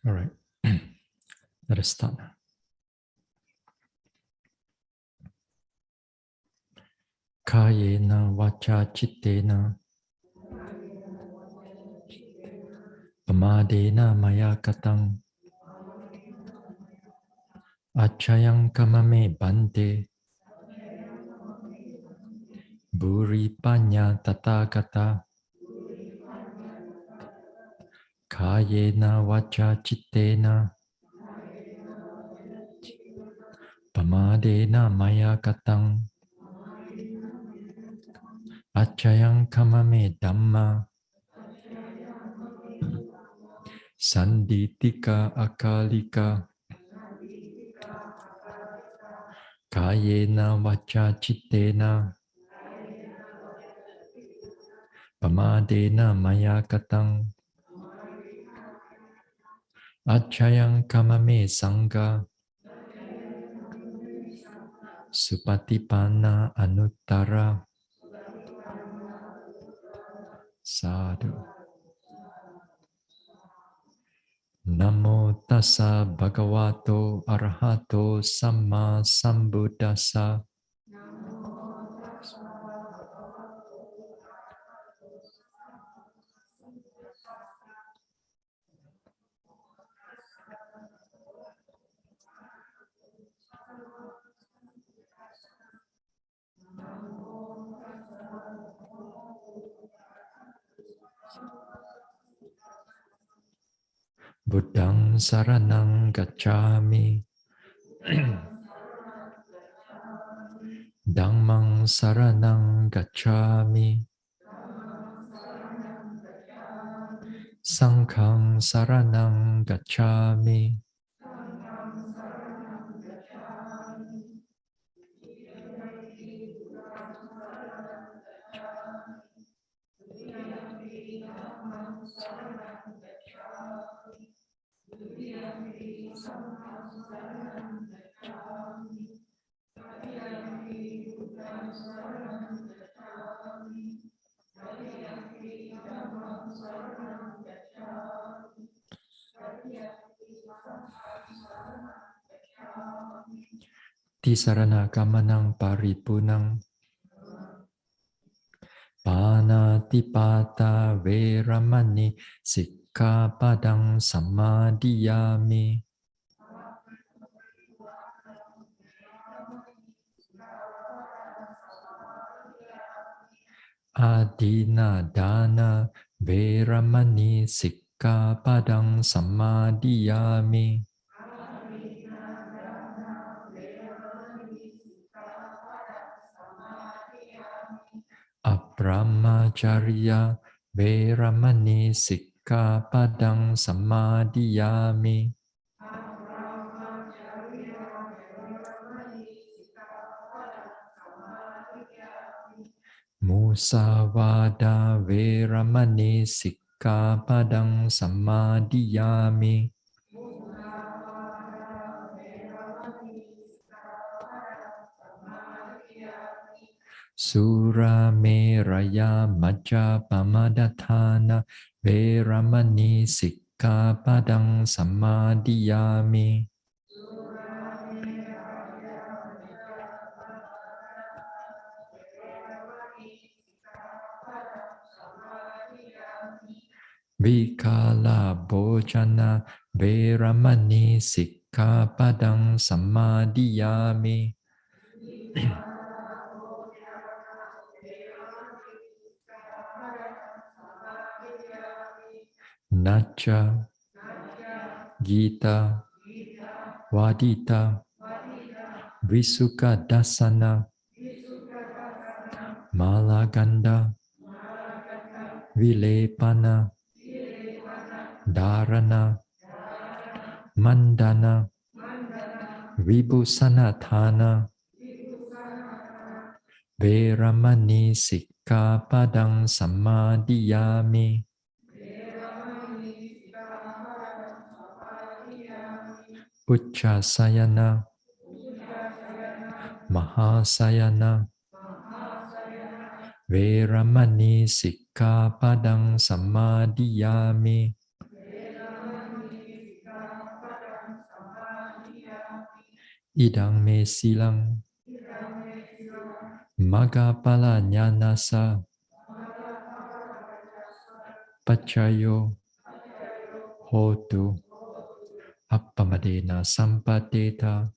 All right, let us start. Kayena vacha chittena pamadena maya katang achayang kamame bhante bhuri panya tathagata kayena vacha chittena pamadena maya katang achayang kamame dhamma sanditika akalika kayena vacha chittena pamadena maya katang achayang kamame sangha supatipana anuttara sadhu. Namo tassa bhagavato arahato samma sambuddhassa. Buddhang saranang gacchami. Dhammang saranang gacchami. Sanghang saranang gacchami. Tisarana kamanang paripunang panatipata veramani sikkhapadang samadhiyami. Adina dana veramani sikkhapadang samadhiyami. Abrahmacharya veramani sikkhapadang samadhiyami. Musavada veramani sikkhapadang samadhiyami. Sura meraya majapamadatthana veramani sikkhapadang samadhiyami. Vikala bhojana veramani sikkhapadang samadhiyami. Nacha Gita Wadita Visuka Dasana Malaganda Vilepana Dharana Mandana Vibhusanathana Veramani sikkhapadang samadhiyami. Uchasayana Mahasayana Veramani sikkhapadang samadhiyami. idang me silang magapala nyanasa pachayo hotu appamadena sampadeta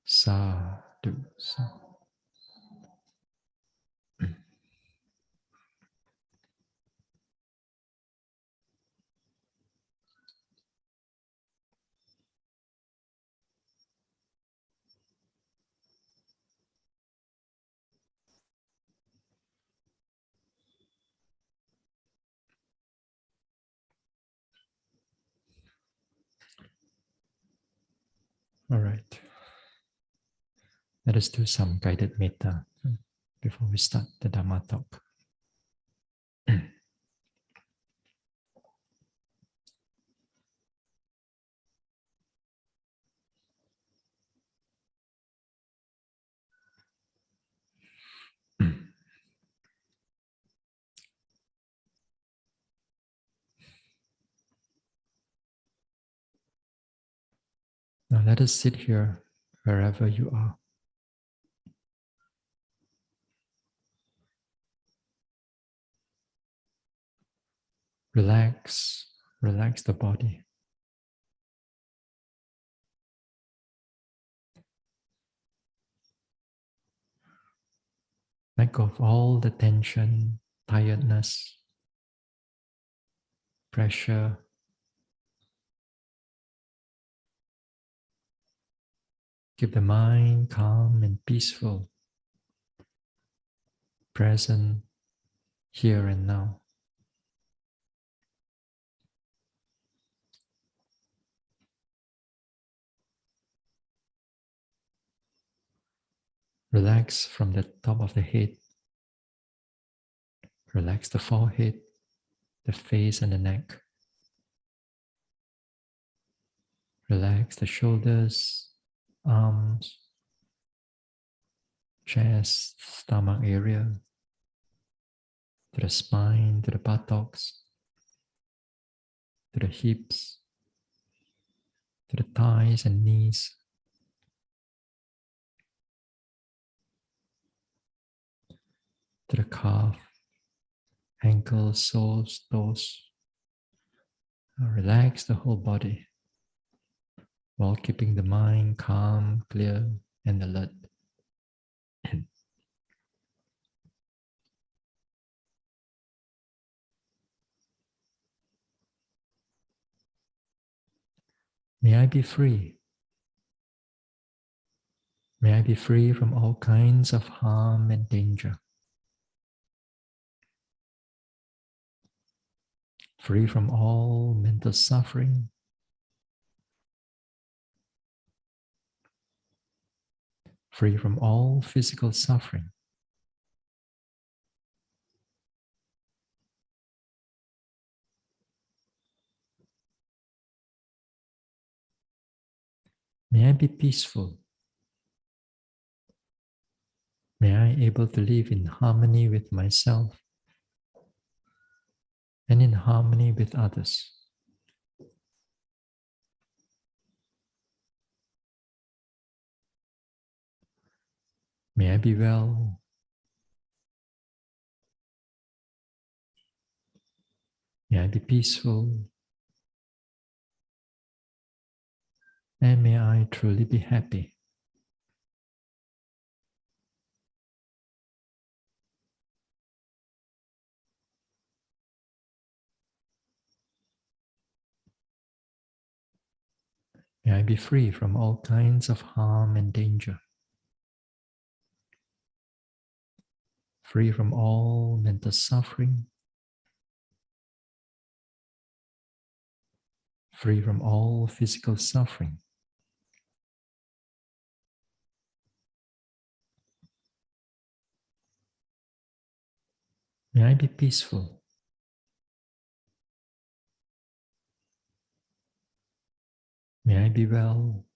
sadhu. All right. Let us do some guided metta before we start the Dhamma talk. Now let us sit here wherever you are. Relax, relax the body. Let go of all the tension, tiredness, pressure. Keep the mind calm and peaceful, present here and now. Relax from the top of the head. Relax the forehead, the face and the neck. Relax the shoulders, arms, chest, stomach area, to the spine, to the buttocks, to the hips, to the thighs and knees, to the calf, ankles, soles, toes. Now relax the whole body while keeping the mind calm, clear, and alert. May I be free. May I be free from all kinds of harm and danger. Free from all mental suffering. Free from all physical suffering. May I be peaceful. May I be able to live in harmony with myself and in harmony with others. May I be well. May I be peaceful. And may I truly be happy. May I be free from all kinds of harm and danger. Free from all mental suffering. Free from all physical suffering. May I be peaceful. May I be well.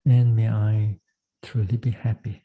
And may I truly be happy.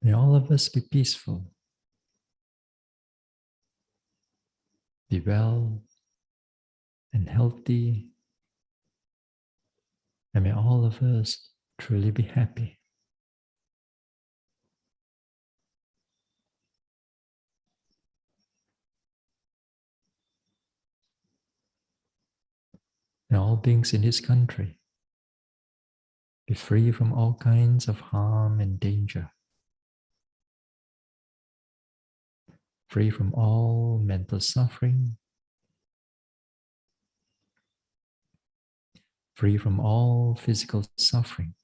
May all of us be peaceful, be well and healthy, and may all of us truly be happy. May all beings in this country be free from all kinds of harm and danger, free from all mental suffering, free from all physical suffering,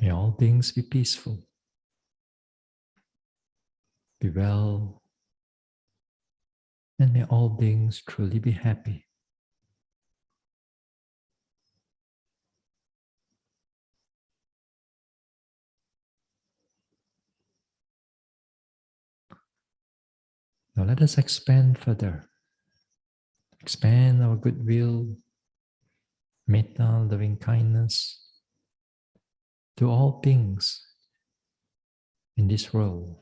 May all beings be peaceful, be well, and may all beings truly be happy. Now let us expand further. Expand our goodwill, metta, loving kindness to all beings in this world.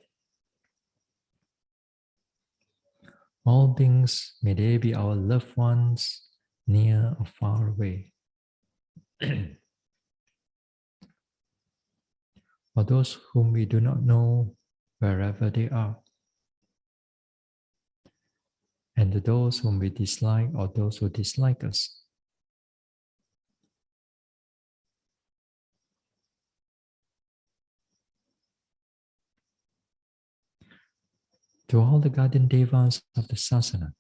All beings, may they be our loved ones, near or far away. Or those whom we do not know, wherever they are. And to those whom we dislike or those who dislike us. To all the guardian devas of the sasana.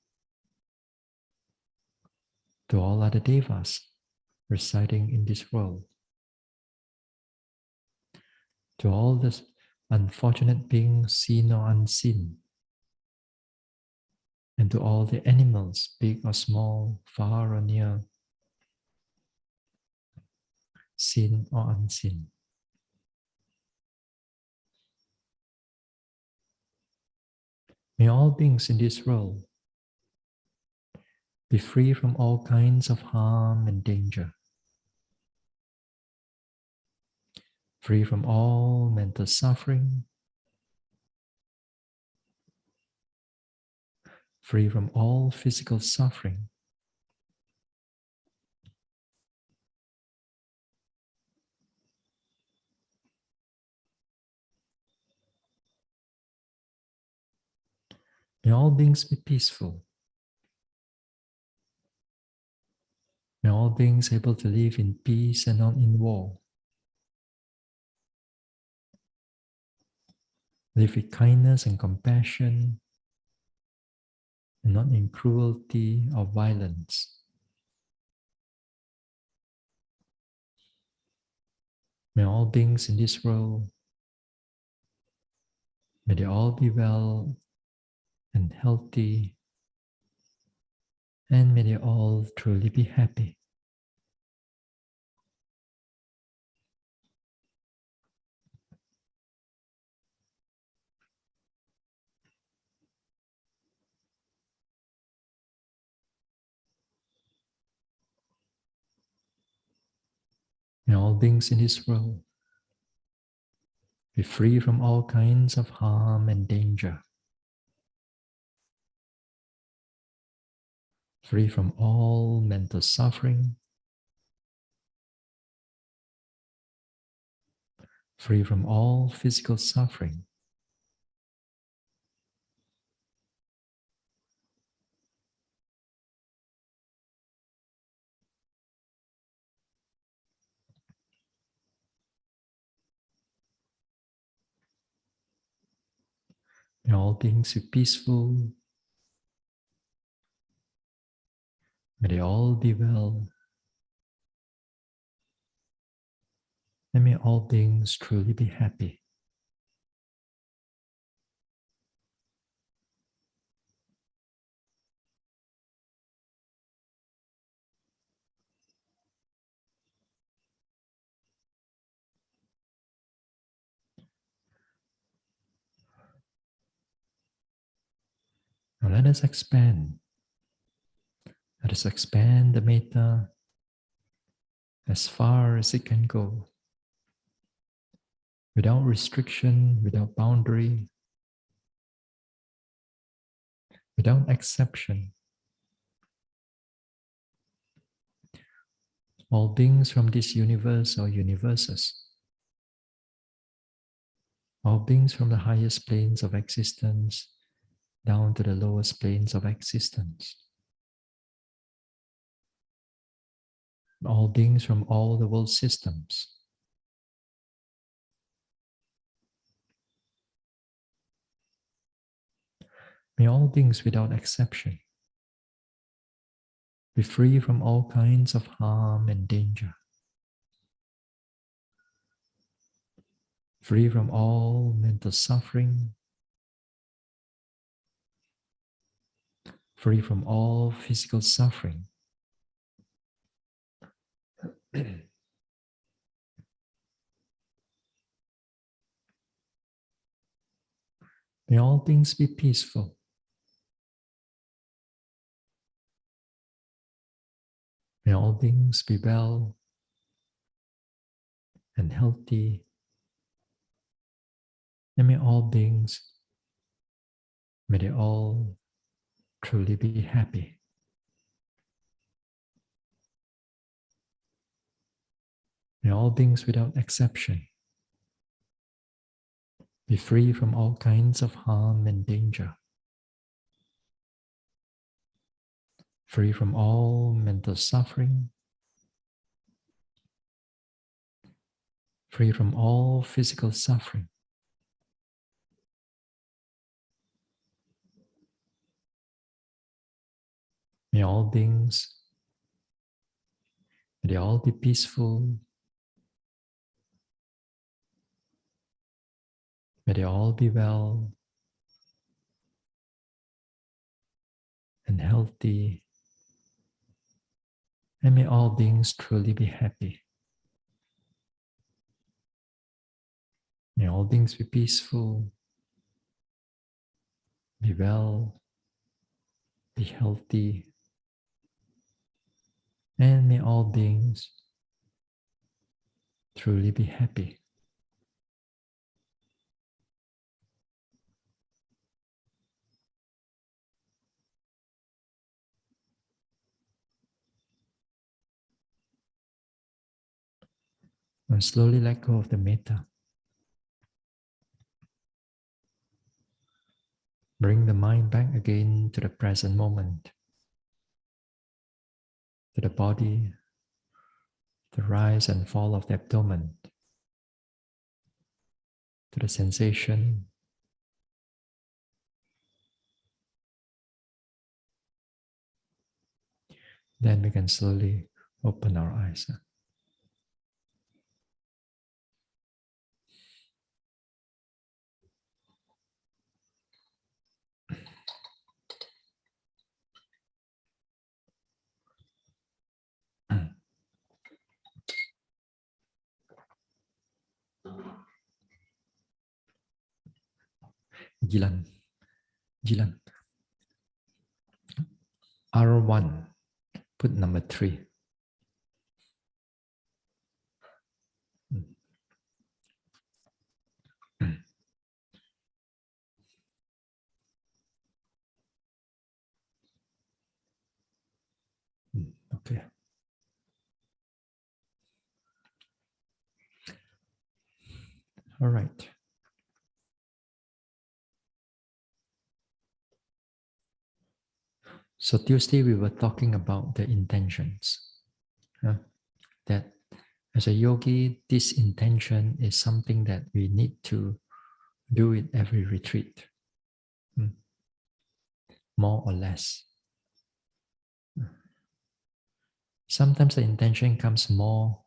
To all other devas residing in this world. To all the unfortunate beings seen or unseen. And to all the animals, big or small, far or near, seen or unseen. May all beings in this world be free from all kinds of harm and danger. Free from all mental suffering. Free from all physical suffering. May all beings be peaceful. May all beings able to live in peace and not in war. Live with kindness and compassion, and not in cruelty or violence. May all beings in this world, may they all be well and healthy, and may they all truly be happy. May all beings in this world be free from all kinds of harm and danger. Free from all mental suffering. Free from all physical suffering. May all beings be peaceful. May they all be well. And may all beings truly be happy. Now let us expand. Let us expand the metta as far as it can go. Without restriction, without boundary, without exception. All beings from this universe or universes. All beings from the highest planes of existence down to the lowest planes of existence. All beings from all the world systems. May all beings without exception be free from all kinds of harm and danger. free from all mental suffering, free from all physical suffering. May all things be peaceful. May all beings be well and healthy. And may all beings, may they all truly be happy. May all beings without exception be free from all kinds of harm and danger, free from all mental suffering, free from all physical suffering. May all beings, may they all be peaceful. May they all be well and healthy. And may all beings truly be happy. May all beings be peaceful, be well, be healthy. And may all beings truly be happy. And slowly let go of the metta. Bring the mind back again to the present moment, to the body, the rise and fall of the abdomen, to the sensation. Then we can slowly open our eyes. Jilan. Jilan. R1. Put number 3. Okay. All right. So Tuesday we were talking about the intentions. That as a yogi, this intention is something that we need to do it every retreat, more or less. Sometimes the intention comes more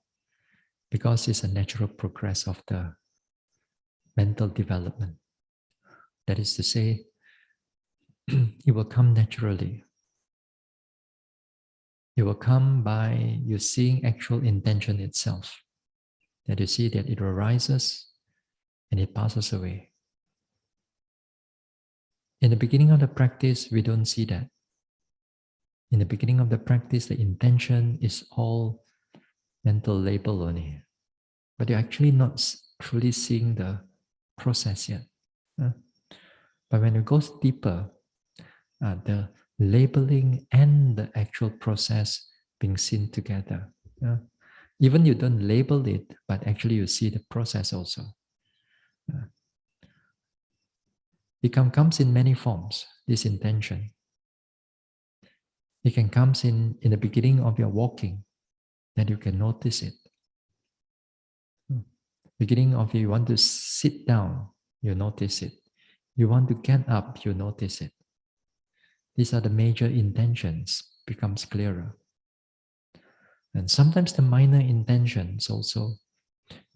because it's a natural progress of the mental development. That is to say, it will come naturally. It will come by you seeing actual intention itself. That you see that it arises and it passes away. In the beginning of the practice, we don't see that. In the beginning of the practice, the intention is all mental label only. But you're actually not truly seeing the process yet. But when it goes deeper, the labeling and the actual process being seen together. Even you don't label it, but actually you see the process also. It comes in many forms, this intention. It can come in the beginning of your walking, that you can notice it. Beginning of you want to sit down, you notice it. You want to get up, you notice it. These are the major intentions, becomes clearer. And sometimes the minor intentions also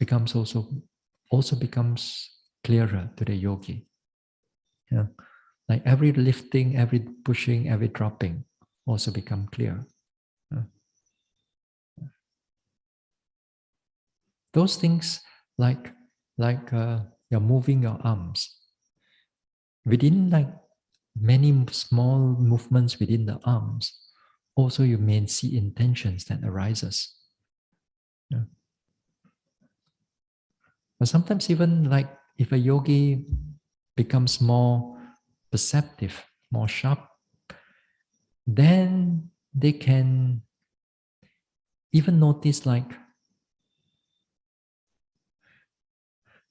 becomes also also becomes clearer to the yogi. Yeah. Like every lifting, every pushing, every dropping also become clear. Yeah. Those things like you're moving your arms. Within like many small movements within the arms, also you may see intentions that arises. Yeah. But sometimes even like if a yogi becomes more perceptive, more sharp, then they can even notice like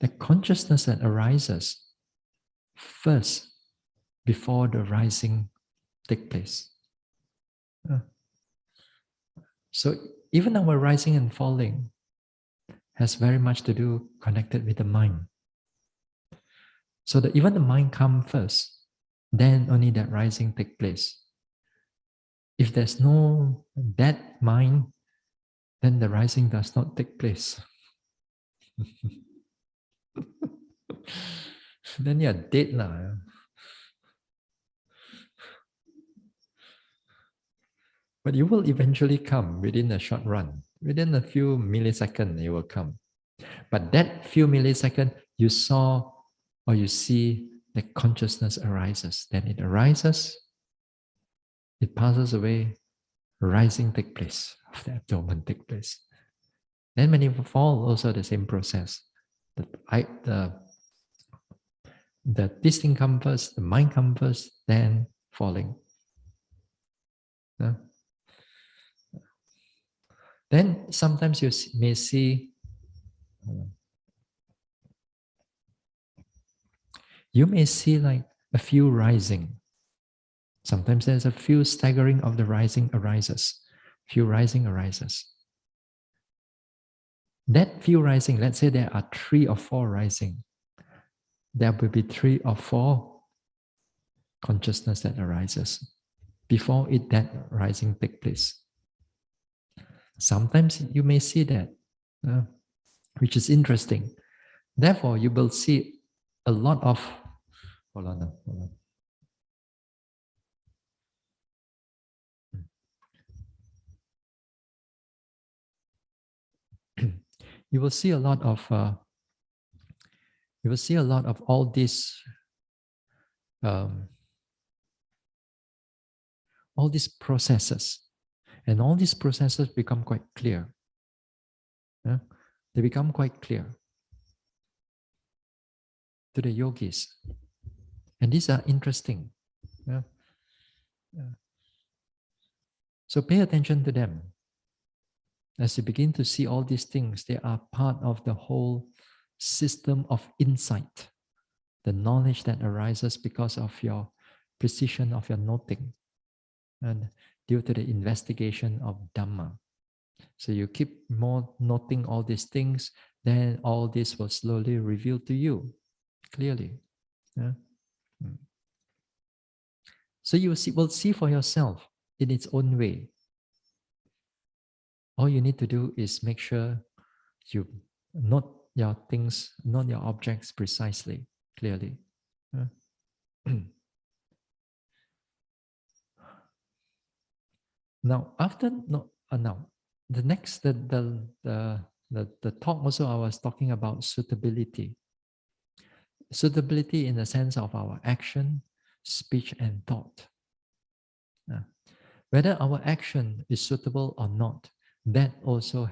the consciousness that arises first before the rising take place. Yeah. So even our rising and falling has very much to do connected with the mind. So that even the mind come first, then only that rising take place. If there's no that mind, then the rising does not take place. Then you're dead now. But you will eventually come within a short run. Within a few milliseconds, you will come. But that few milliseconds, you saw or you see the consciousness arises. Then it arises, it passes away, rising take place, of the abdomen take place. Then when you fall, also the same process. This thing comes first, the mind comes first, then falling. Yeah. Then sometimes you may see, like a few rising. Sometimes there's a few staggering of the rising arises. Few rising arises. That few rising, let's say there are 3 or 4 rising. There will be 3 or 4 consciousness that arises before that rising take place. Sometimes you may see that, which is interesting. Therefore, you will see a lot of. Hold on. You will see a lot of. You will see a lot of all these. All these processes, and all these processes become quite clear. Yeah? They become quite clear to the yogis, and these are interesting. Yeah? Yeah. So pay attention to them. As you begin to see all these things, they are part of the whole system of insight, the knowledge that arises because of your precision of your noting and due to the investigation of Dhamma. So you keep more noting all these things, then all this will slowly reveal to you clearly. Yeah? So you will see for yourself in its own way. All you need to do is make sure you note your things, note your objects precisely, clearly. Yeah? Now, now the next the talk also I was talking about suitability. Suitability in the sense of our action, speech, and thought. Whether our action is suitable or not, that also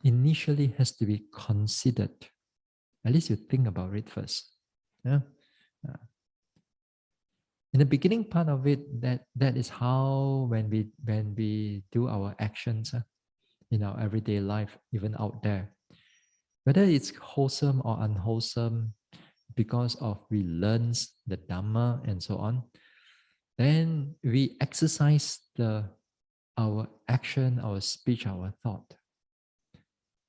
initially has to be considered. At least you think about it first. Yeah. In the beginning part of it, that is how when we do our actions in our everyday life, even out there, whether it's wholesome or unwholesome, because of we learn the Dhamma and so on, then we exercise our action, our speech, our thought.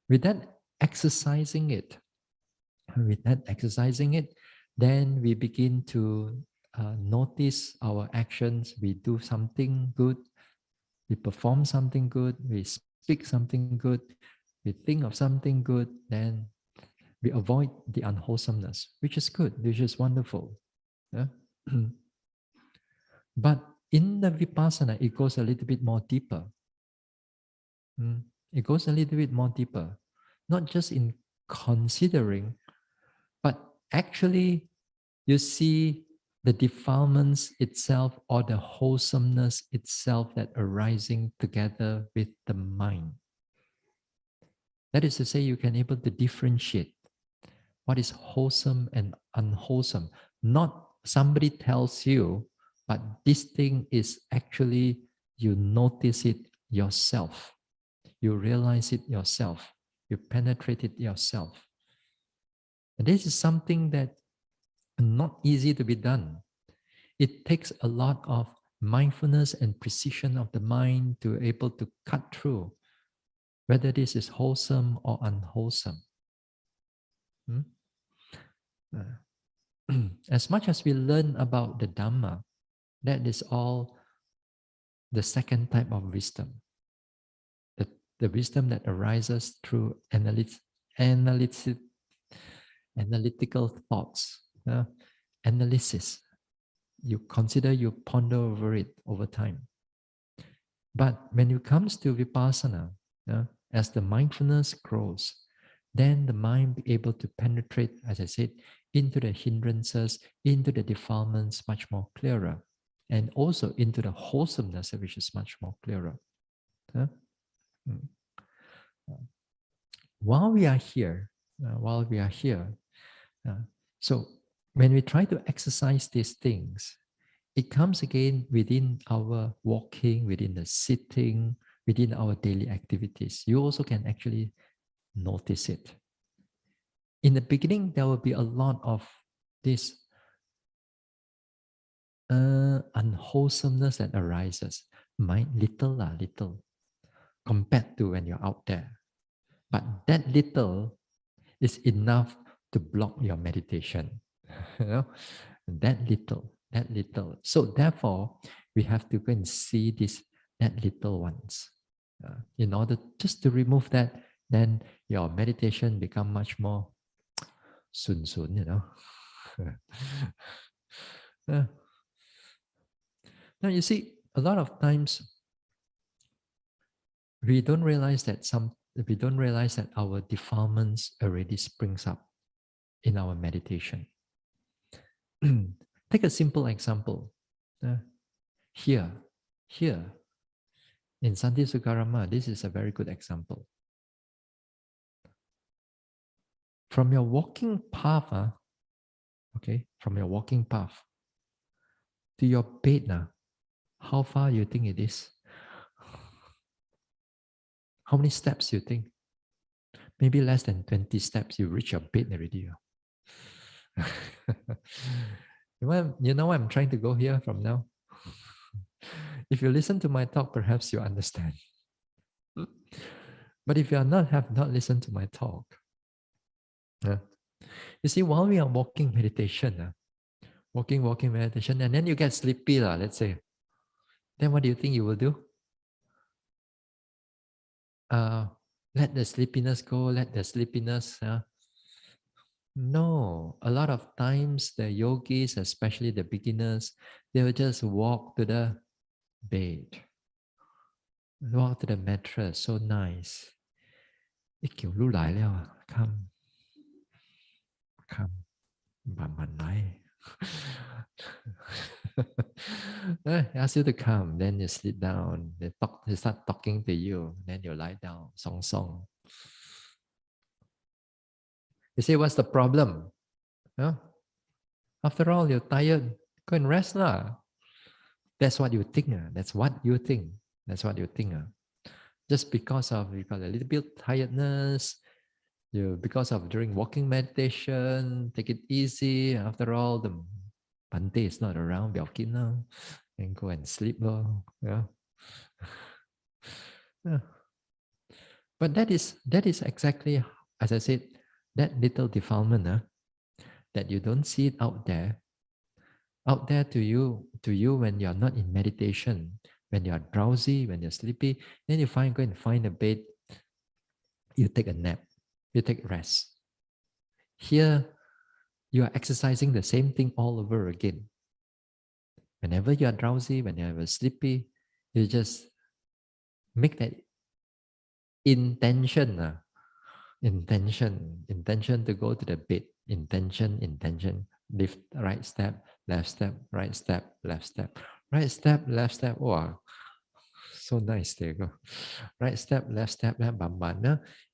With that exercising it, then we begin to notice our actions. We do something good, we perform something good, we speak something good, we think of something good, then We avoid the unwholesomeness, which is good, which is wonderful. Yeah? But in the vipassana, it goes a little bit more deeper. It goes a little bit more deeper, not just in considering, but actually you see the defilements itself or the wholesomeness itself that arising together with the mind. That is to say, you can able to differentiate what is wholesome and unwholesome. Not somebody tells you, but this thing is actually you notice it yourself. You realize it yourself. You penetrate it yourself. And this is something that not easy to be done. It takes a lot of mindfulness and precision of the mind to able to cut through whether this is wholesome or unwholesome. As much as we learn about the Dhamma, that is all the second type of wisdom. The wisdom that arises through analytical thoughts, analysis. You consider, you ponder over it over time. But when it comes to vipassana, as the mindfulness grows, then the mind be able to penetrate, as I said, into the hindrances, into the defilements much more clearer, and also into the wholesomeness, which is much more clearer. While we are here, so when we try to exercise these things, it comes again within our walking, within the sitting, within our daily activities. You also can actually notice it. In the beginning, there will be a lot of this unwholesomeness that arises. Little, compared to when you're out there. But that little is enough to block your meditation. You know, that little. So therefore, we have to go and see that little ones. In order just to remove that, then your meditation become much more sun, you know. Now you see, a lot of times we don't realize that our defilements already springs up in our meditation. Take a simple example. Here, in Santi Sukarama, this is a very good example. From your walking path, from your walking path to your bed, how far you think it is? How many steps you think? Maybe less than 20 steps, you reach your bed already. You know where I'm trying to go here from now? If you listen to my talk, perhaps you understand. But if you have not listened to my talk, you see, while we are walking meditation, walking meditation, and then you get sleepy, let's say, then what do you think you will do? Let the sleepiness go, let the sleepiness. No, a lot of times the yogis, especially the beginners, they will just walk to the bed, walk to the mattress, so nice. Come, ask you to come, then you sit down, they start talking to you, then you lie down, song. You say, what's the problem? After all, you're tired, go and rest lah. That's what you think. That's what you think. Just because of you got a little bit tiredness, because of during walking meditation, take it easy. After all, the Bhante is not around, Biaokin now, and go and sleep. Yeah. But that is exactly, as I said, that little defilement that you don't see it out there to you when you're not in meditation, when you're drowsy, when you're sleepy, then you go and find a bed, you take a nap, you take rest. Here, you are exercising the same thing all over again. Whenever you are drowsy, whenever you are sleepy, you just make that intention, intention to go to the bed, intention, lift, right step, left step, right step, left step, right step, left step. Wow, so nice. There you go. Right step, left step, left bam.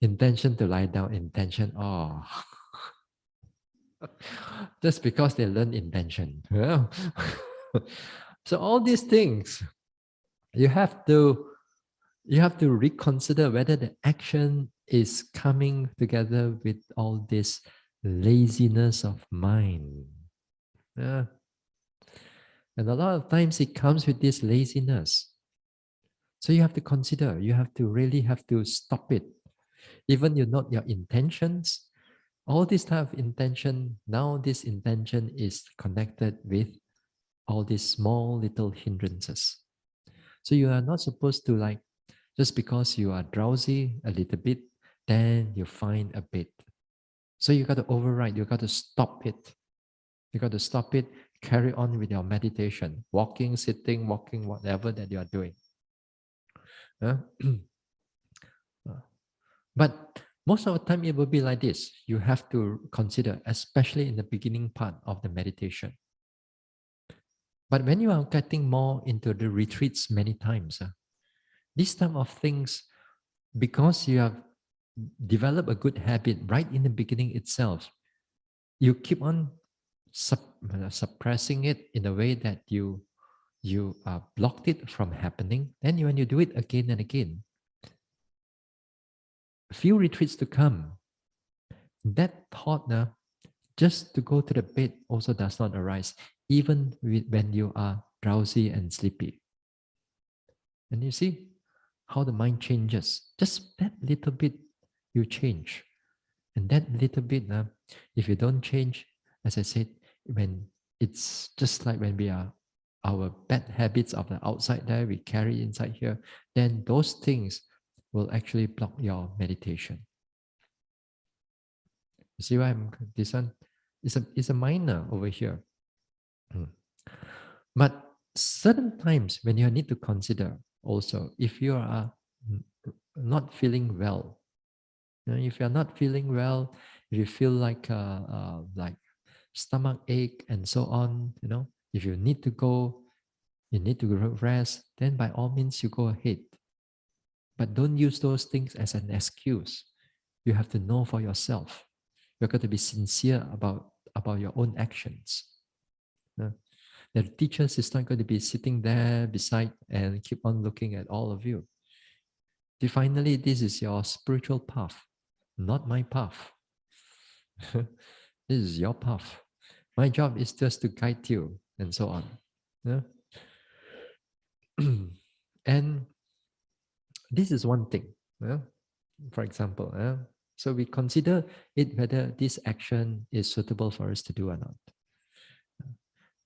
Intention to lie down, intention. Oh, just because they learn intention. Yeah. So all these things you have to reconsider whether the action is coming together with all this laziness of mind. Yeah. And a lot of times it comes with this laziness. So you have to consider, you have to really have to stop it. Even you know your intentions, all this type of intention, now this intention is connected with all these small little hindrances. So you are not supposed to like, just because you are drowsy a little bit, then you find a bit. So you got to override, you got to stop it. You got to stop it, carry on with your meditation, walking, sitting, walking, whatever that you are doing. Uh, but most of the time it will be like this. You have to consider, especially in the beginning part of the meditation. But when you are getting more into the retreats many times, these type of things, because you have developed a good habit right in the beginning itself, you keep on suppressing it in a way that you blocked it from happening. Then when you do it again and again, a few retreats to come, that thought now, just to go to the bed also does not arise, even when you are drowsy and sleepy. And you see how the mind changes. Just that little bit you change. And that little bit, if you don't change, as I said, when it's just like when we are our bad habits of the outside there, we carry inside here, then those things will actually block your meditation. You see why this one is a minor over here. But certain times when you need to consider also, if you are not feeling well, if you're not feeling well, if you feel like stomach ache and so on, if you need to go, you need to rest, then by all means you go ahead. But don't use those things as an excuse. You have to know for yourself. You've got to be sincere about your own actions. The teacher is not going to be sitting there beside and keep on looking at all of you. Finally, this is your spiritual path, not my path. This is your path. My job is just to guide you and so on. Yeah? And this is one thing. Yeah? For example, so we consider it whether this action is suitable for us to do or not.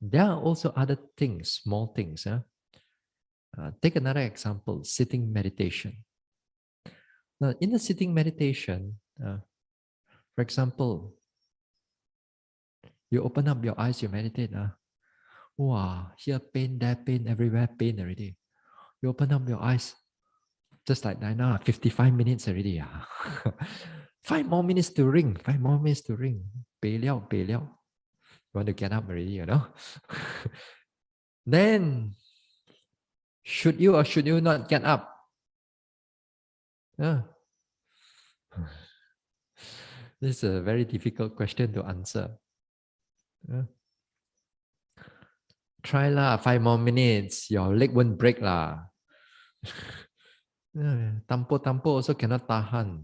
There are also other things, small things. Take another example, sitting meditation. Now, in the sitting meditation, for example, you open up your eyes, you meditate. Wow, here pain, there pain, everywhere pain already. You open up your eyes, just like that now, 55 minutes already. 5 more minutes to ring, 5 more minutes to ring. 备料, 备料. You want to get up already, Then, should you or should you not get up? Yeah. This is a very difficult question to answer. Try lah, 5 more minutes. Your leg won't break lah. Tampo also cannot tahan.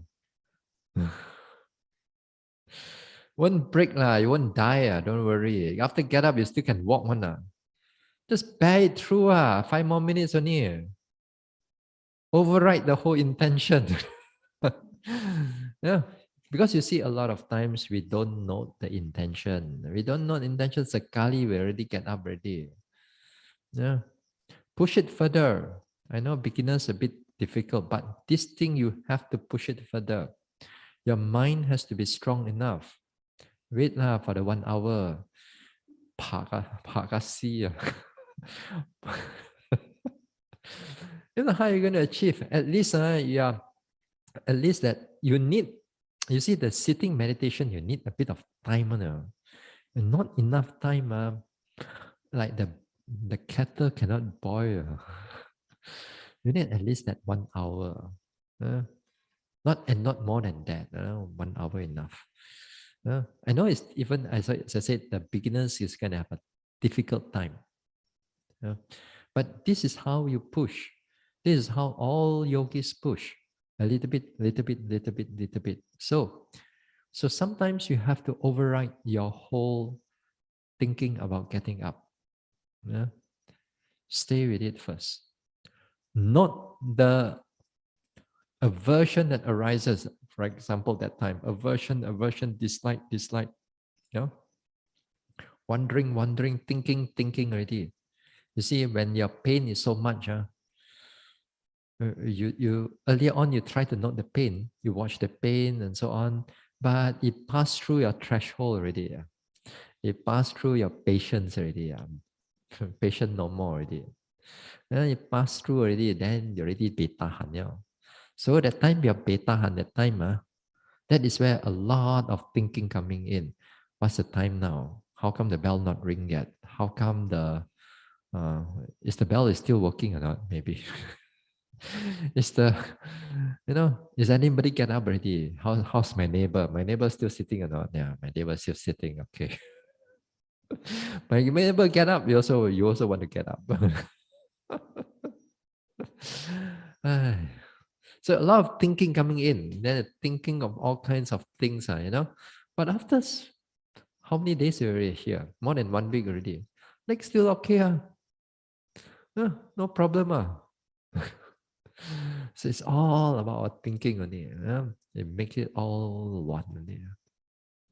Won't break lah. You won't die. Don't worry. After get up, you still can walk one. Just bear it through. 5 more minutes only. Override the whole intention. Yeah. Because you see, a lot of times we don't know the intention. We don't know the intention. Sekali, we already get up already. Yeah. Push it further. I know beginners a bit difficult, but this thing you have to push it further. Your mind has to be strong enough. Wait lah for the 1 hour. See. You know how you're going to achieve? At least yeah, at least that you need. You see, the sitting meditation, you need a bit of time, and not enough time. Like the kettle cannot boil. You need at least that 1 hour. Not more than that. 1 hour enough. I know it's even as I said, the beginners is gonna have a difficult time. But this is how you push. This is how all yogis push. A little bit, little bit, little bit, little bit. So sometimes you have to override your whole thinking about getting up. Yeah? Stay with it first. Not the aversion that arises, for example, that time. Aversion, dislike. You know? Wondering, thinking already. You see, when your pain is so much, you earlier on you try to note the pain, you watch the pain and so on, but it passed through your threshold already. It passed through your patience already. Patient no more already. Then it passed through already, then you already betahan. So that time you're betahan, that time, that is where a lot of thinking coming in. What's the time now? How come the bell not ring yet? How come uh, is the bell is still working or not? Maybe. Is the, is anybody get up already? How's my neighbor? My neighbor still sitting or not? Yeah, my neighbor still sitting. Okay. But you neighbor get up, you also want to get up. So a lot of thinking coming in, then thinking of all kinds of things, But after how many days you already here? More than 1 week already. Like still okay, no problem, So it's all about our thinking only. It makes it all one only.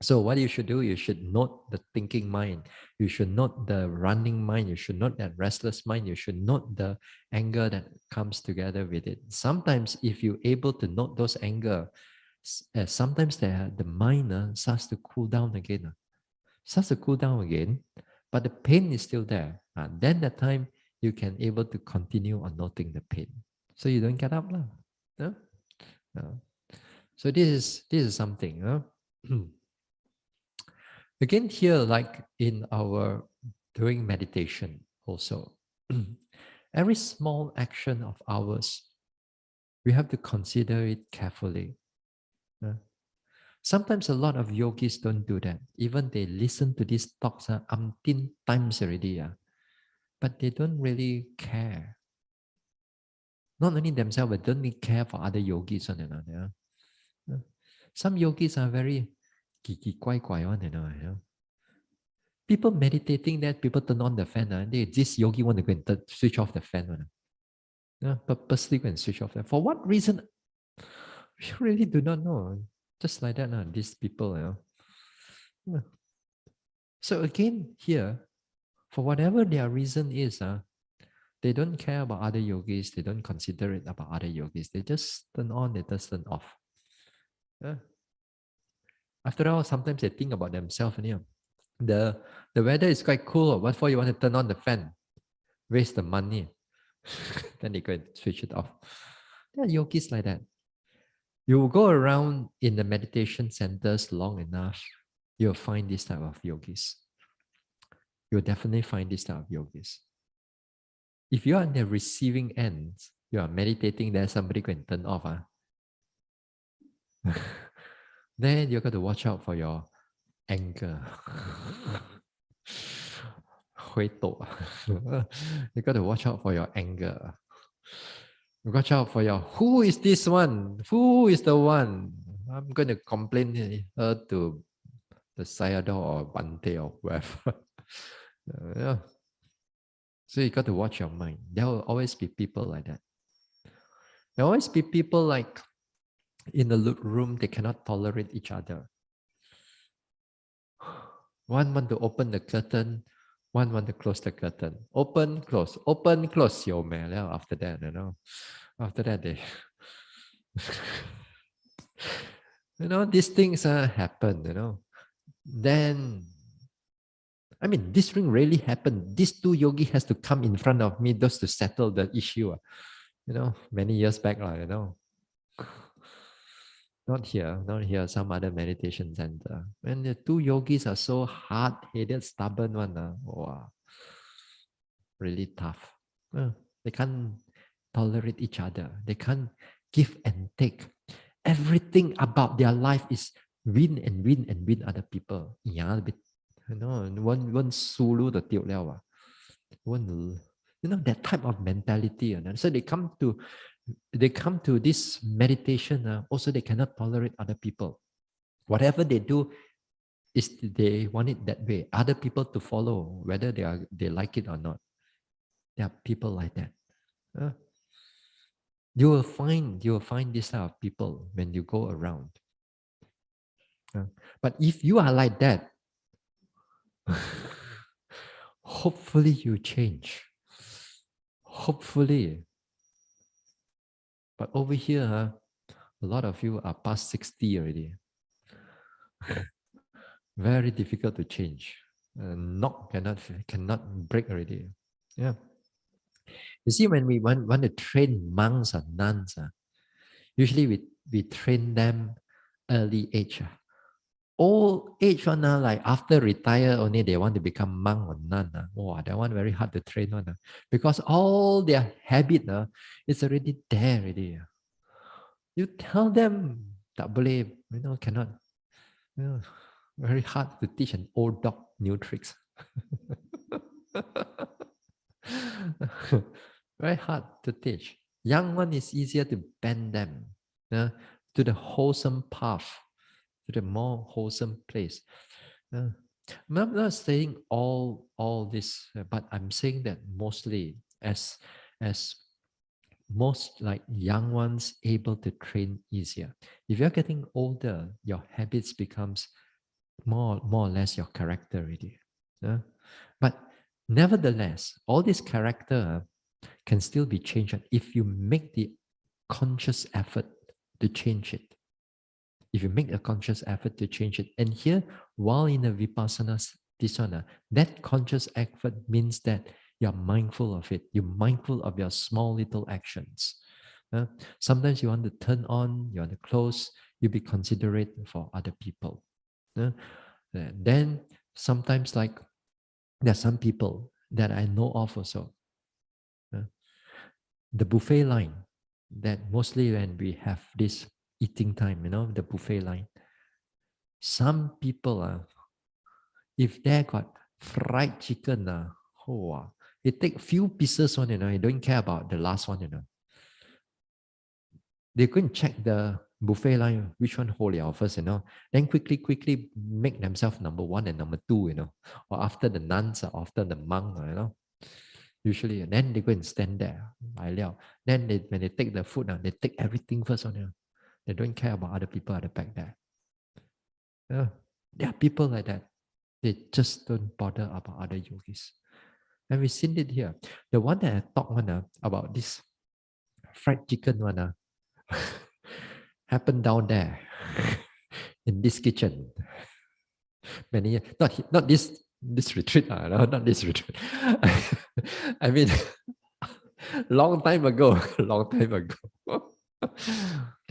So what you should do, you should note the thinking mind. You should note the running mind. You should note that restless mind. You should note the anger that comes together with it. Sometimes if you're able to note those anger, sometimes the mind starts to cool down again. Starts to cool down again, but the pain is still there. Then that time you can able to continue on noting the pain. So you don't get up. No? No. So this is something. Again, here, like in our doing meditation also, every small action of ours, we have to consider it carefully. Sometimes a lot of yogis don't do that. Even they listen to these talks umpteen times already, but they don't really care. Not only themselves, but don't really care for other yogis. Some yogis are very kiki kwai kwai one, People meditating that people turn on the fan. This yogi want to go and switch off the fan. Purposely go and switch off that. For what reason? We really do not know. Just like that, these people. So again, here, for whatever their reason is, they don't care about other yogis. They don't consider it about other yogis. They just turn on, they just turn off. After all, sometimes they think about themselves. The weather is quite cool. What for you want to turn on the fan? Waste the money. Then they go and switch it off. There are yogis like that. You go around in the meditation centers long enough, you'll find this type of yogis. You'll definitely find this type of yogis. If you are in the receiving end, you are meditating, then somebody go and turn off. Then you got to watch out for your anger. You got to watch out for your anger. Watch out for your, who is this one? Who is the one? I'm going to complain her to the Sayadaw or Bhante or whoever. Yeah. So you got to watch your mind. There will always be people like that. There will always be people like in the room, they cannot tolerate each other. One want to open the curtain, one want to close the curtain. Open, close, yo man. After that, after that they these things happen, then, I mean, this thing really happened. These two yogi has to come in front of me just to settle the issue. Many years back, not here, some other meditation center. And the two yogis are so hard-headed, stubborn one. Wow, really tough. They can't tolerate each other. They can't give and take. Everything about their life is win and win and win other people. Yeah, one sulu the tiao liao. One, that type of mentality. So they come to this meditation. Also, they cannot tolerate other people. Whatever they do is they want it that way. Other people to follow, whether they like it or not. There are people like that. Uh, you will find this type of people when you go around. But if you are like that, hopefully you change. Hopefully. But over here, a lot of you are past 60 already. Very difficult to change. Knock cannot break already. Yeah. You see, when we want to train monks or nuns, usually we train them early age. Old age one, like after retire only they want to become monk or nun. Wow, that one very hard to train one. Because all their habit is already there already. You tell them tak boleh, cannot. Very hard to teach an old dog new tricks. Very hard to teach. Young one is easier to bend them to the wholesome path, to the more wholesome place. I'm not saying all this, but I'm saying that mostly as most like young ones able to train easier. If you're getting older, your habits becomes more or less your character already. But nevertheless, all this character can still be changed if you make the conscious effort to change it. If you make a conscious effort to change it. And here, while in the vipassana, that conscious effort means that you're mindful of it. You're mindful of your small little actions. Sometimes you want to turn on, you want to close, you be considerate for other people. Then sometimes like there are some people that I know of also. The buffet line, that mostly when we have this eating time, the buffet line. Some people, if they got fried chicken, they take few pieces one, they don't care about the last one, They go and check the buffet line, which one hold it first, Then quickly make themselves number one and number two, Or after the nuns or after the monk, Usually, and then they go and stand there. Then when they take the food, they take everything first on. They don't care about other people at the back there. There are people like that. They just don't bother about other yogis. And we've seen it here. The one that I talked about this fried chicken one happened down there in this kitchen. Many years, not this retreat, not this retreat. I mean, long time ago. There are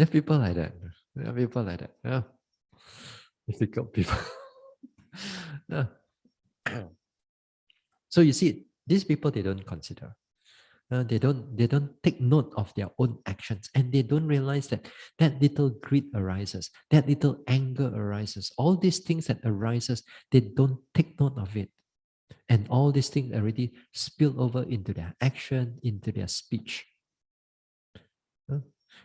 people like that. Yeah. Difficult people. Yeah. So you see, these people they don't consider. They don't take note of their own actions, and they don't realize that little greed arises, that little anger arises. All these things that arises, they don't take note of it, and all these things already spill over into their action, into their speech.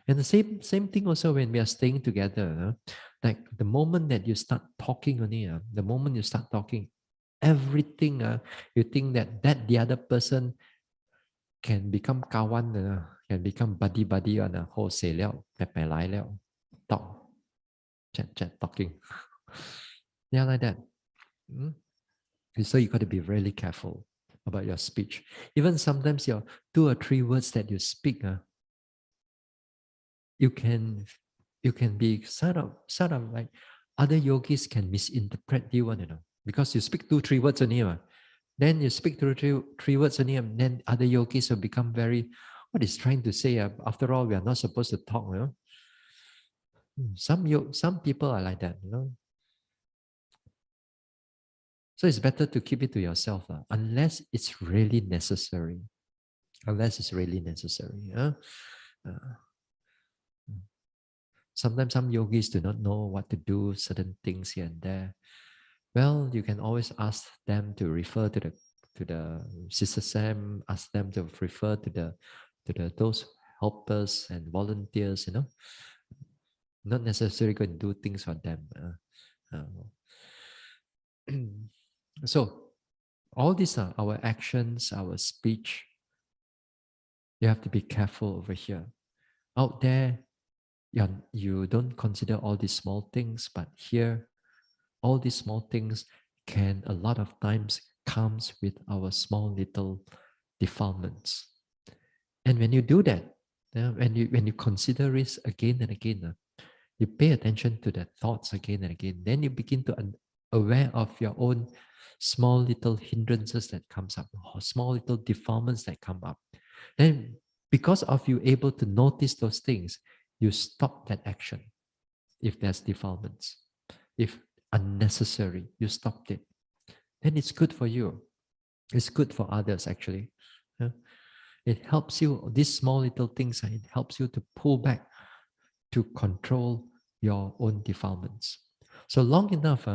And the same thing also when we are staying together. Like the moment that you start talking only, the moment you start talking, everything you think that the other person can become kawan, can become buddy on a whole say liao, talk, chat, talking. Yeah, like that. So you got to be really careful about your speech. Even sometimes your 2 or 3 words that you speak, you can be sort of like other yogis can misinterpret you, because you speak 2, 3 words only. Then you speak 2, 3 words only, and then other yogis will become very, what is trying to say? After all, we are not supposed to talk. Some people are like that. So it's better to keep it to yourself, unless it's really necessary. Unless it's really necessary. Uh, Sometimes some yogis do not know what to do, certain things here and there. Well, you can always ask them to refer to the Sister Sam, ask them to refer to the those helpers and volunteers. Not necessarily going to do things for them. So all these are our actions, our speech. You have to be careful over here. Out there, you don't consider all these small things, but here, all these small things can a lot of times comes with our small little defilements. And when you do that, when you consider it again and again, you pay attention to the thoughts again and again, then you begin to aware of your own small little hindrances that comes up, or small little defilements that come up. Then because of you able to notice those things, you stop that action if there's defilements. If unnecessary, you stopped it. Then it's good for you. It's good for others actually. Yeah. It helps you, these small little things, it helps you to pull back, to control your own defilements. So long enough,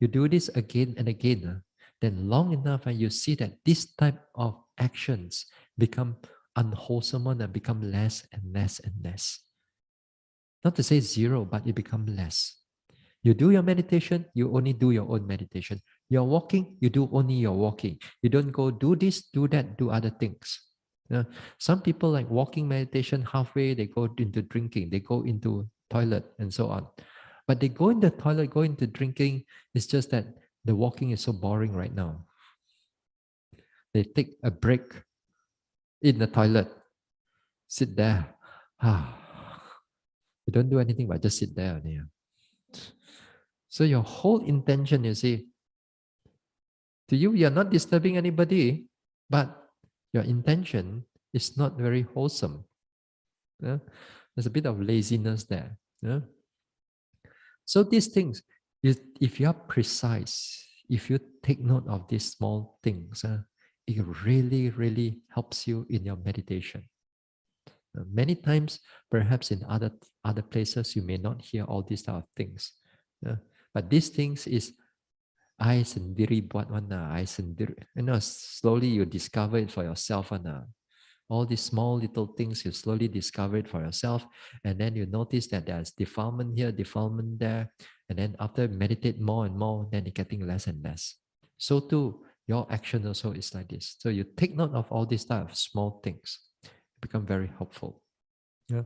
you do this again and again, then long enough, you see that this type of actions become unwholesome and become less and less and less. Not to say zero, but it becomes less. You do your meditation, you only do your own meditation. You're walking, you do only your walking. You don't go do this, do that, do other things. Some people like walking meditation, halfway they go into drinking, they go into toilet and so on. But they go in the toilet, go into drinking, it's just that the walking is so boring right now. They take a break in the toilet, sit there. You don't do anything but just sit there. So your whole intention, you see, to you, you're not disturbing anybody, but your intention is not very wholesome. Yeah? There's a bit of laziness there. Yeah? So these things, if you are precise, if you take note of these small things, it really, really helps you in your meditation. Many times, perhaps in other places, you may not hear all these type of things. But these things is I sendiri buat mana, I sendiri. Slowly you discover it for yourself. All these small little things, you slowly discover it for yourself. And then you notice that there's defilement here, defilement there. And then after meditate more and more, then it's getting less and less. So too, your action also is like this. So you take note of all these type of small things. Become very helpful. Yeah.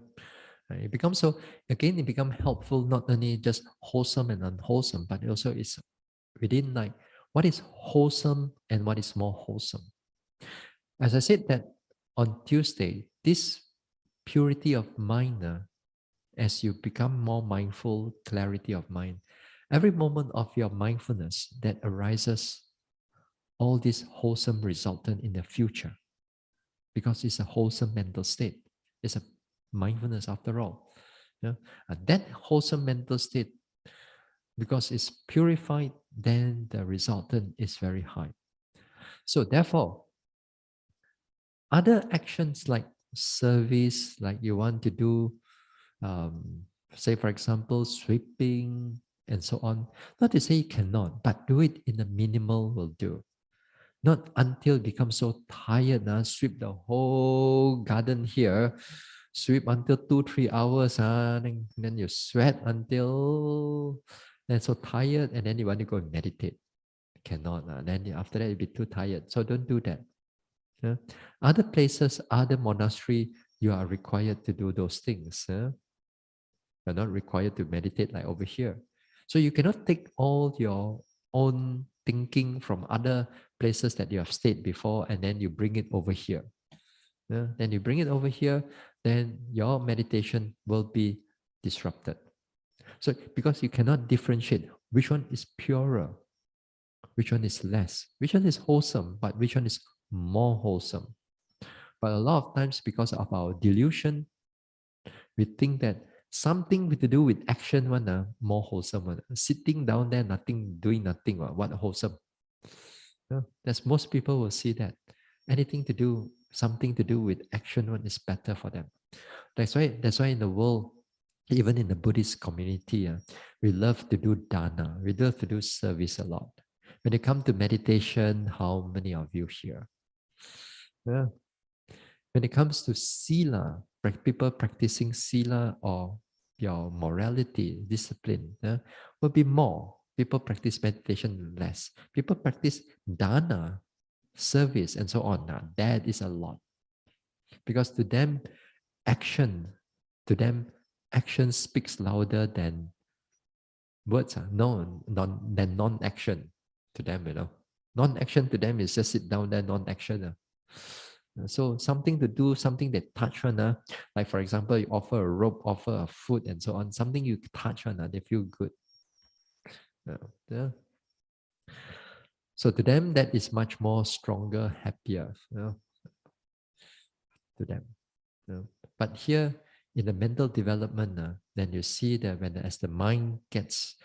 It becomes so, again, it becomes helpful, not only just wholesome and unwholesome, but also it's within like what is wholesome and what is more wholesome. As I said that on Tuesday, this purity of mind, as you become more mindful, clarity of mind, every moment of your mindfulness that arises, all this wholesome resultant in the future, because it's a wholesome mental state. It's a mindfulness after all. Yeah? And that wholesome mental state, because it's purified, then the resultant is very high. So therefore, other actions like service, like you want to do, say for example, sweeping and so on, not to say you cannot, but do it in a minimal will do. Not until become so tired, sweep the whole garden here, sweep until 2, 3 hours, then you sweat until then so tired, and then you want to go and meditate. Cannot, then after that you'll be too tired. So don't do that. Other places, other monastery, you are required to do those things. You're not required to meditate like over here. So you cannot take all your own thinking from other places that you have stayed before and then you bring it over here. Then you bring it over here, then your meditation will be disrupted. So because you cannot differentiate which one is purer, which one is less, which one is wholesome, but which one is more wholesome. But a lot of times, because of our delusion, we think that something to do with action one more wholesome one. Sitting down there, nothing, doing nothing, what wholesome. That's most people will see that anything to do, something to do with action one is better for them. That's why in the world, even in the Buddhist community, we love to do dana. We love to do service a lot. When it comes to meditation, how many of you here? Yeah. When it comes to sila, people practicing sila or your morality, discipline, will be more. People practice meditation less. People practice dana, service, and so on. Now, that is a lot. Because action, to them, action speaks louder than words. Than non-action to them, Non-action to them is just sit down there, non-action. So something to do, something that touch one, like for example, you offer a rope, offer a food, and so on. Something you touch one, they feel good. Yeah. So to them, that is much more stronger, happier. To them. But here in the mental development, then you see that as the mind gets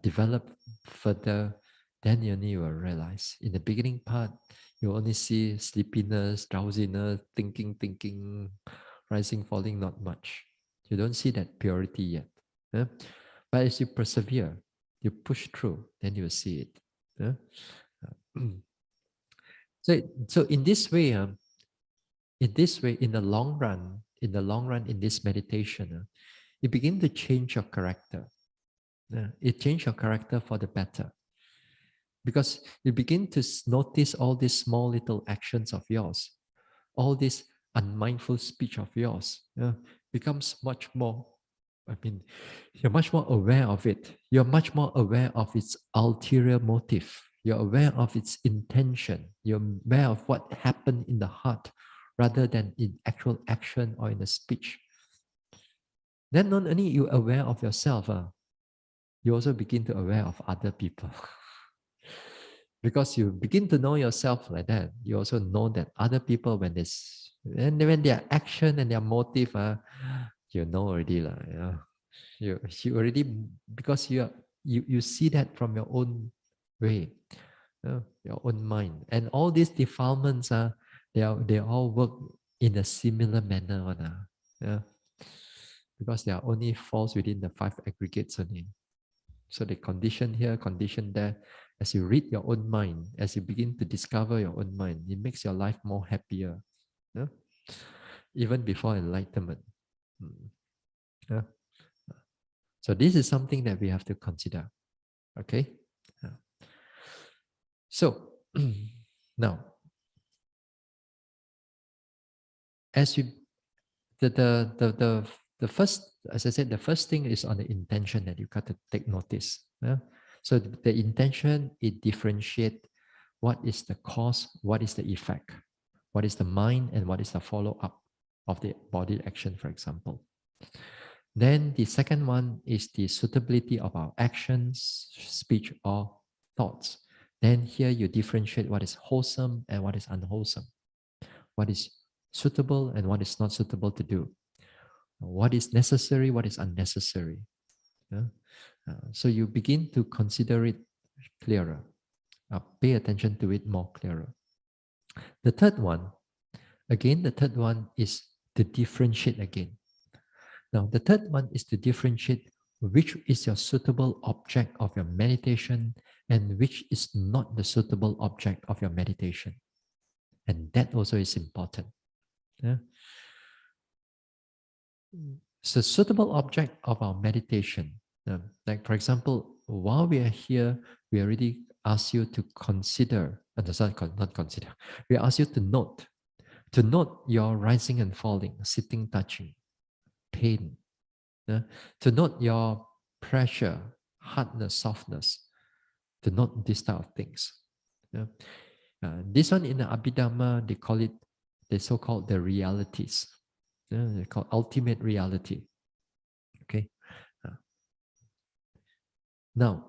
developed further, then you will realize in the beginning part, you only see sleepiness, drowsiness, thinking, rising, falling, not much. You don't see that purity yet. Yeah? But as you persevere, you push through, then you will see it. Yeah? So in this way, in the long run, in this meditation, you begin to change your character. It change your character for the better. Because you begin to notice all these small little actions of yours, all this unmindful speech of yours, becomes much more, you're much more aware of it. You're much more aware of its ulterior motive. You're aware of its intention. You're aware of what happened in the heart rather than in actual action or in the speech. Then not only you aware of yourself, you also begin to aware of other people. Because you begin to know yourself like that, you also know that other people, when when their action and their motive, you know already, you already, because you see that from your own way, your own mind, and all these defilements are they all work in a similar manner, yeah, because they are only falls within the five aggregates only. So they condition here, condition there. As you read your own mind, as you begin to discover your own mind, it makes your life more happier. Yeah? Even before enlightenment. Yeah? So this is something that we have to consider. Okay? Yeah. So now, as you the first, as I said, the first thing is on the intention that you got to take notice. Yeah? So the intention, it differentiate what is the cause, what is the effect, what is the mind, and what is the follow-up of the body action, for example. Then the second one is the suitability of our actions, speech, or thoughts. Then here you differentiate what is wholesome and what is unwholesome, what is suitable and what is not suitable to do, what is necessary, what is unnecessary. Yeah? So you begin to consider it clearer, pay attention to it more clearer. The third one is to differentiate again. Now, the third one is to differentiate which is your suitable object of your meditation and which is not the suitable object of your meditation. And that also is important. Yeah? It's the suitable object of our meditation. Like, for example, while we are here, we already ask you to consider, not consider, we ask you to note your rising and falling, sitting, touching, pain, to note your pressure, hardness, softness, to note these type of things. This one in the Abhidhamma, they call it the so-called the realities. They call ultimate reality. Okay. Now,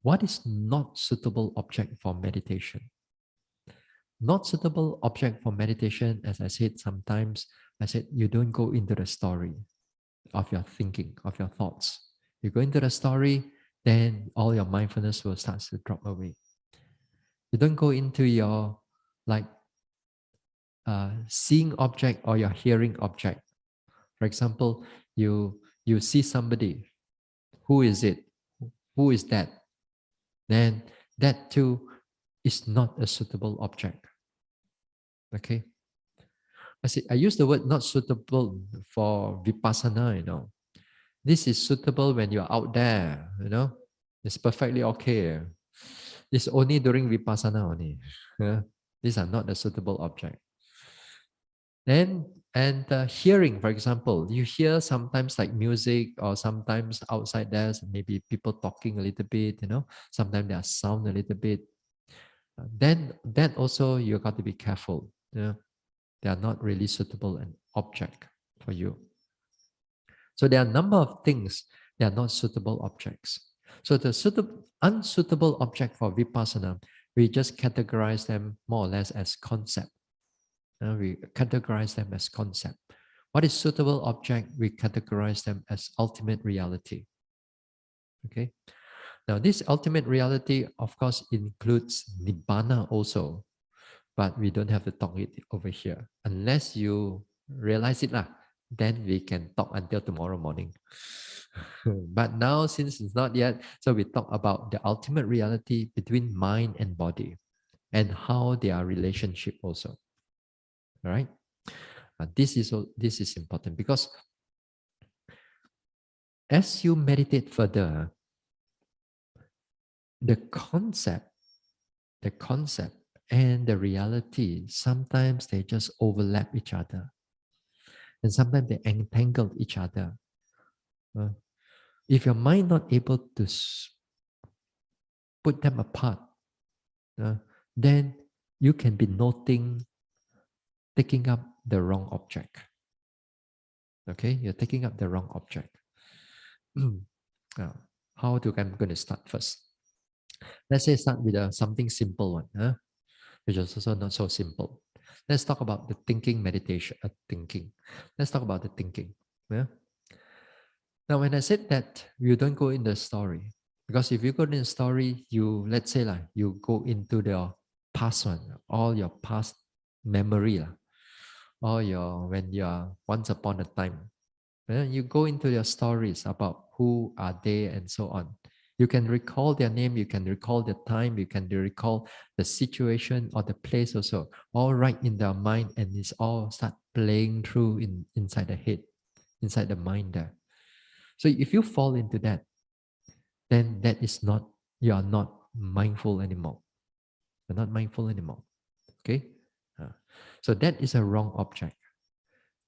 what is not suitable object for meditation? Not suitable object for meditation, as I said, sometimes I said you don't go into the story of your thinking, of your thoughts. You go into the story, then all your mindfulness will start to drop away. You don't go into your like seeing object or your hearing object. For example, you see somebody. Who is it? Who is that? Then that too is not a suitable object. Okay. I use the word not suitable for vipassana. This is suitable when you're out there. It's perfectly okay. It's only during vipassana only. Yeah? These are not a suitable object. And hearing, for example, you hear sometimes like music, or sometimes outside there's maybe people talking a little bit. Sometimes there's sound a little bit. Then that also you got to be careful. Yeah? They are not really suitable an object for you. So there are a number of things that are not suitable objects. So the unsuitable object for vipassana, we just categorize them more or less as concept. We categorize them as concept. What is suitable object? We categorize them as ultimate reality. Okay. Now this ultimate reality, of course, includes nibbana also, but we don't have to talk it over here unless you realize it lah. Then we can talk until tomorrow morning. But now, since it's not yet, so we talk about the ultimate reality between mind and body and how they are relationship also. All right. This is important because as you meditate further, the concept and the reality, sometimes they just overlap each other, and sometimes they entangle each other. If your mind not able to put them apart, then you can be taking up the wrong object. Okay, you're taking up the wrong object. I'm going to start first. Let's say start with something simple one, which is also not so simple. Let's talk about the thinking meditation. Thinking. Let's talk about the thinking. Yeah. Now, when I said that you don't go in the story, because if you go in the story, let's say like you go into the past one, all your past memory, all when you are once upon a time, you go into your stories about who are they and so on. You can recall their name, you can recall the time, you can recall the situation or the place also, all right in their mind, and it's all start playing through inside the head, inside the mind there. So if you fall into that, then you are not mindful anymore. You're not mindful anymore. Okay? So that is a wrong object.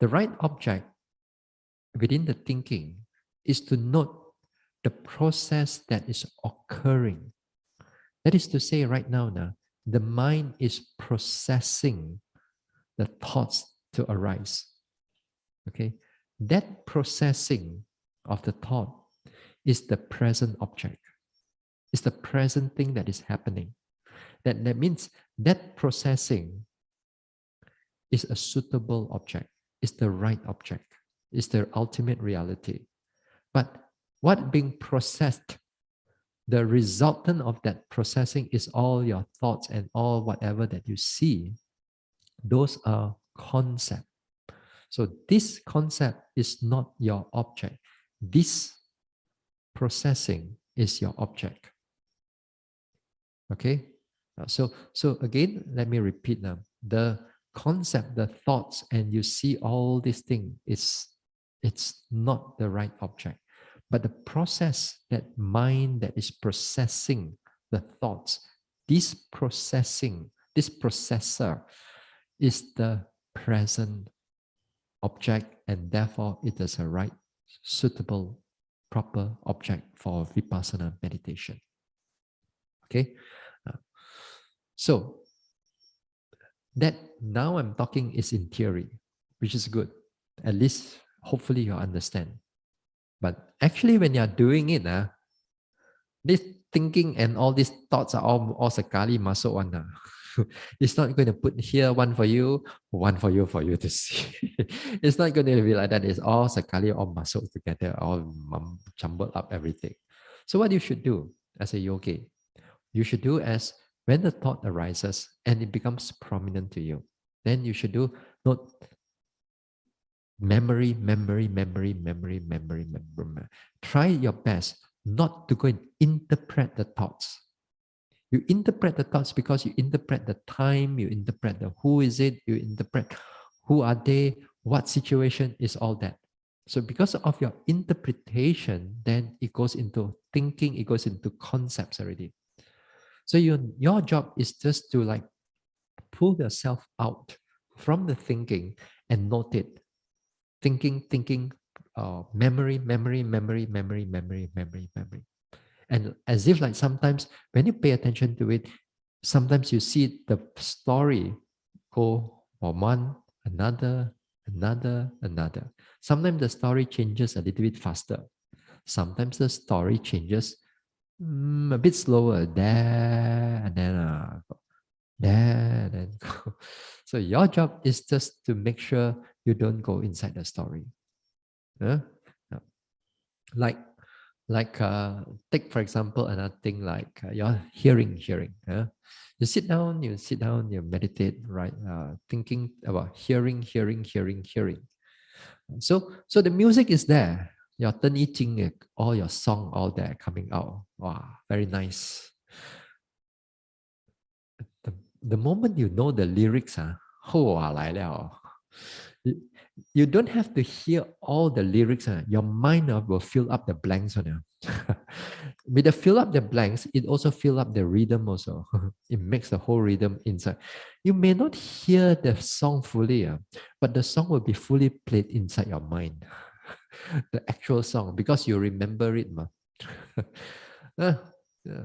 The right object within the thinking is to note the process that is occurring. That is to say, right now, the mind is processing the thoughts to arise. Okay? That processing of the thought is the present object. It's the present thing that is happening. That means that processing is a suitable object, is the right object, is the ultimate reality. But what being processed, the resultant of that processing is all your thoughts and all whatever that you see. Those are concepts. So this concept is not your object. This processing is your object. Okay? So again, let me repeat now. The concept, the thoughts, and you see all these things, it's not the right object. But the process, that mind that is processing the thoughts, this processor is the present object, and therefore it is a right, suitable, proper object for vipassana meditation. Okay? So that now I'm talking is in theory, which is good. At least, hopefully, you understand. But actually, when you're doing it, This thinking and all these thoughts are all sekali masuk one. It's not going to put here one for you to see. It's not going to be like that. It's all sekali, all masuk together, all jumbled up everything. So what you should do as a yogi, you should do as when the thought arises and it becomes prominent to you, then you should do not memory. Try your best not to go and interpret the thoughts. You interpret the thoughts because you interpret the time, you interpret the who is it, you interpret who are they, what situation is all that. So because of your interpretation, then it goes into thinking, it goes into concepts already. So your job is just to like pull yourself out from the thinking and note it. Thinking, memory. And as if like sometimes when you pay attention to it, sometimes you see the story go from one, another. Sometimes the story changes a little bit faster. Sometimes the story changes a bit slower. There and then there and then go. So your job is just to make sure you don't go inside the story. Yeah? Yeah. Like take for example another thing like your hearing. Yeah? You sit down, you meditate, right? Thinking about hearing. So the music is there. Your Ten I Ching, all your song, all there coming out. Wow, very nice. The, the moment you know the lyrics,来了. You, you don't have to hear all the lyrics. Your mind will fill up the blanks. With the fill up the blanks, it also fill up the rhythm also. It makes the whole rhythm inside. You may not hear the song fully, but the song will be fully played inside your mind. The actual song, because you remember it. Uh,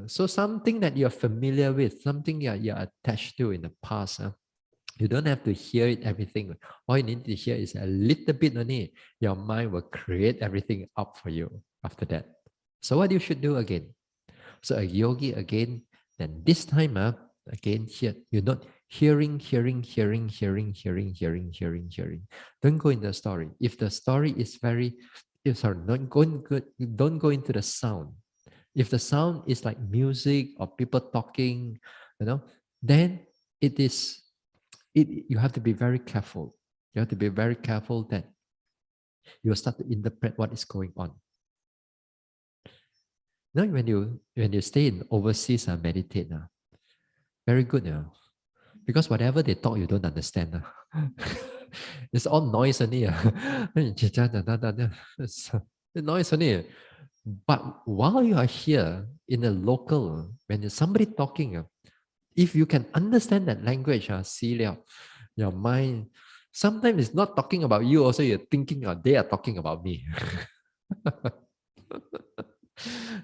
so something that you're familiar with, something you're attached to in the past, you don't have to hear it everything. All you need to hear is a little bit only. Your mind will create everything up for you after that. So what you should do again? So a yogi again, then this time again here, you're not hearing. Don't go in the story. If the story is not going good, don't go into the sound. If the sound is like music or people talking, then you have to be very careful. You have to be very careful that you will start to interpret what is going on. Now, when you stay in overseas and meditate, very good, because whatever they talk, you don't understand. It's all noise only. It's noise only. But while you are here in a local, when there's somebody talking, if you can understand that language, see your mind, sometimes it's not talking about you, also you're thinking they are talking about me.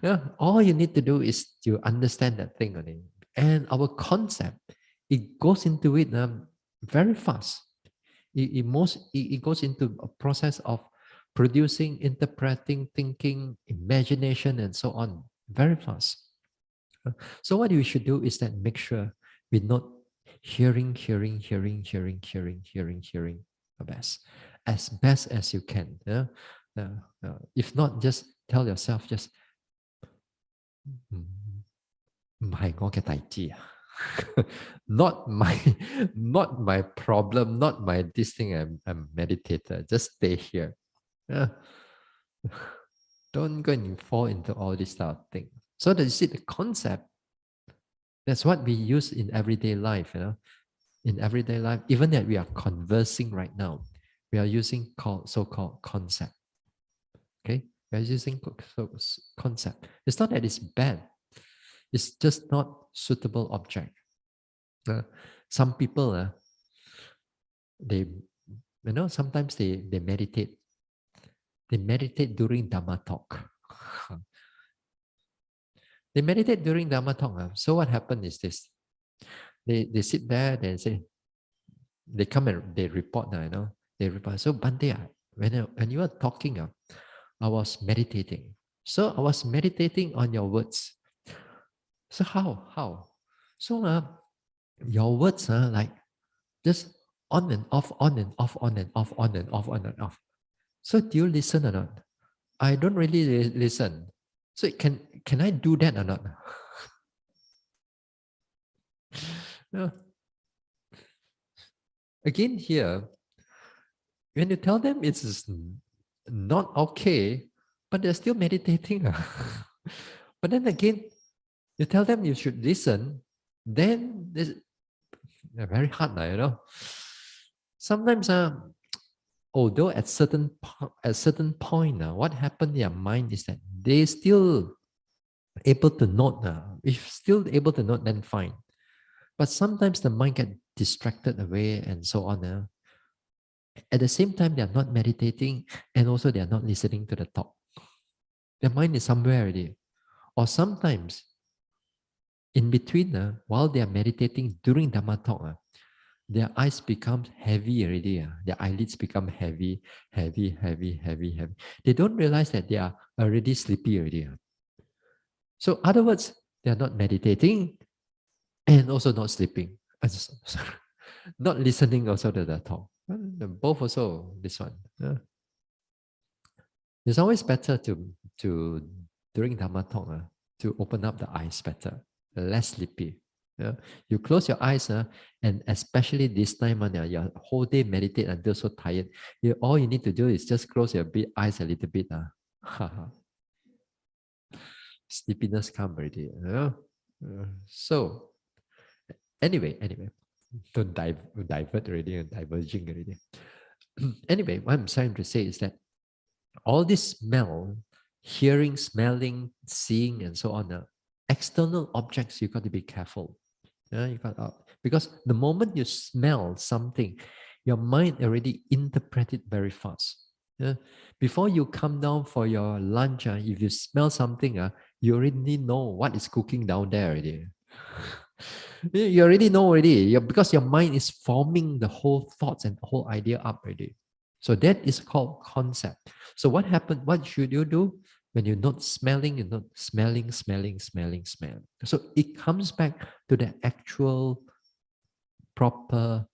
Yeah, all you need to do is to understand that thing only. And our concept, it goes into it very fast. It goes into a process of producing, interpreting, thinking, imagination, and so on very fast. So what you should do is that make sure we're not hearing the best, as best as you can. Yeah? If not, just tell yourself, just not my problem, not my this thing. I'm meditator. Just stay here. Yeah. Don't go and fall into all this type of thing. So that you see the concept. That's what we use in everyday life. In everyday life, even that we are conversing right now, we are using so-called concept. Okay, we are using concept. It's not that it's bad. It's just not suitable object. Some people, they, sometimes they meditate. They meditate during Dhamma talk. They meditate during Dhamma talk. So what happened is this: they sit there, they say, they come and they report. They report. So Bhante, when you were talking, I was meditating. So I was meditating on your words. So how? So your words are like just on and off, on and off, on and off, on and off, on and off. So do you listen or not? I don't really listen. So can I do that or not? No. Again here, when you tell them it's not okay, but they're still meditating. But then again, you tell them you should listen, then it's very hard, Sometimes, although at certain point, what happened in their mind is that they still able to note. If still able to note, then fine. But sometimes the mind get distracted away and so on. At the same time, they are not meditating and also they are not listening to the talk. Their mind is somewhere already. Or sometimes in between, while they are meditating during Dhamma talk, their eyes become heavy already. Their eyelids become heavy, heavy, heavy, heavy, heavy. They don't realize that they are already sleepy already. So, other words, they are not meditating and also not sleeping. Not listening also to the talk. Both also this one. It's always better to during Dhamma talk to open up the eyes better, less sleepy. Yeah. You close your eyes, and especially this time, your whole day meditate until so tired. All you need to do is just close your eyes a little bit. Sleepiness come already. So anyway, don't divert already and diverging already. Anyway, what I'm trying to say is that all this smell, hearing, smelling, seeing, and so on, external objects, you got to be careful. You got because the moment you smell something, your mind already interpret it very fast. Yeah? Before you come down for your lunch, if you smell something, you already know what is cooking down there already. You already know already because your mind is forming the whole thoughts and the whole idea up already. So that is called concept. So what happened? What should you do when you're not smelling? You're not smelling, smelling, smelling, smelling. So it comes back to the actual proper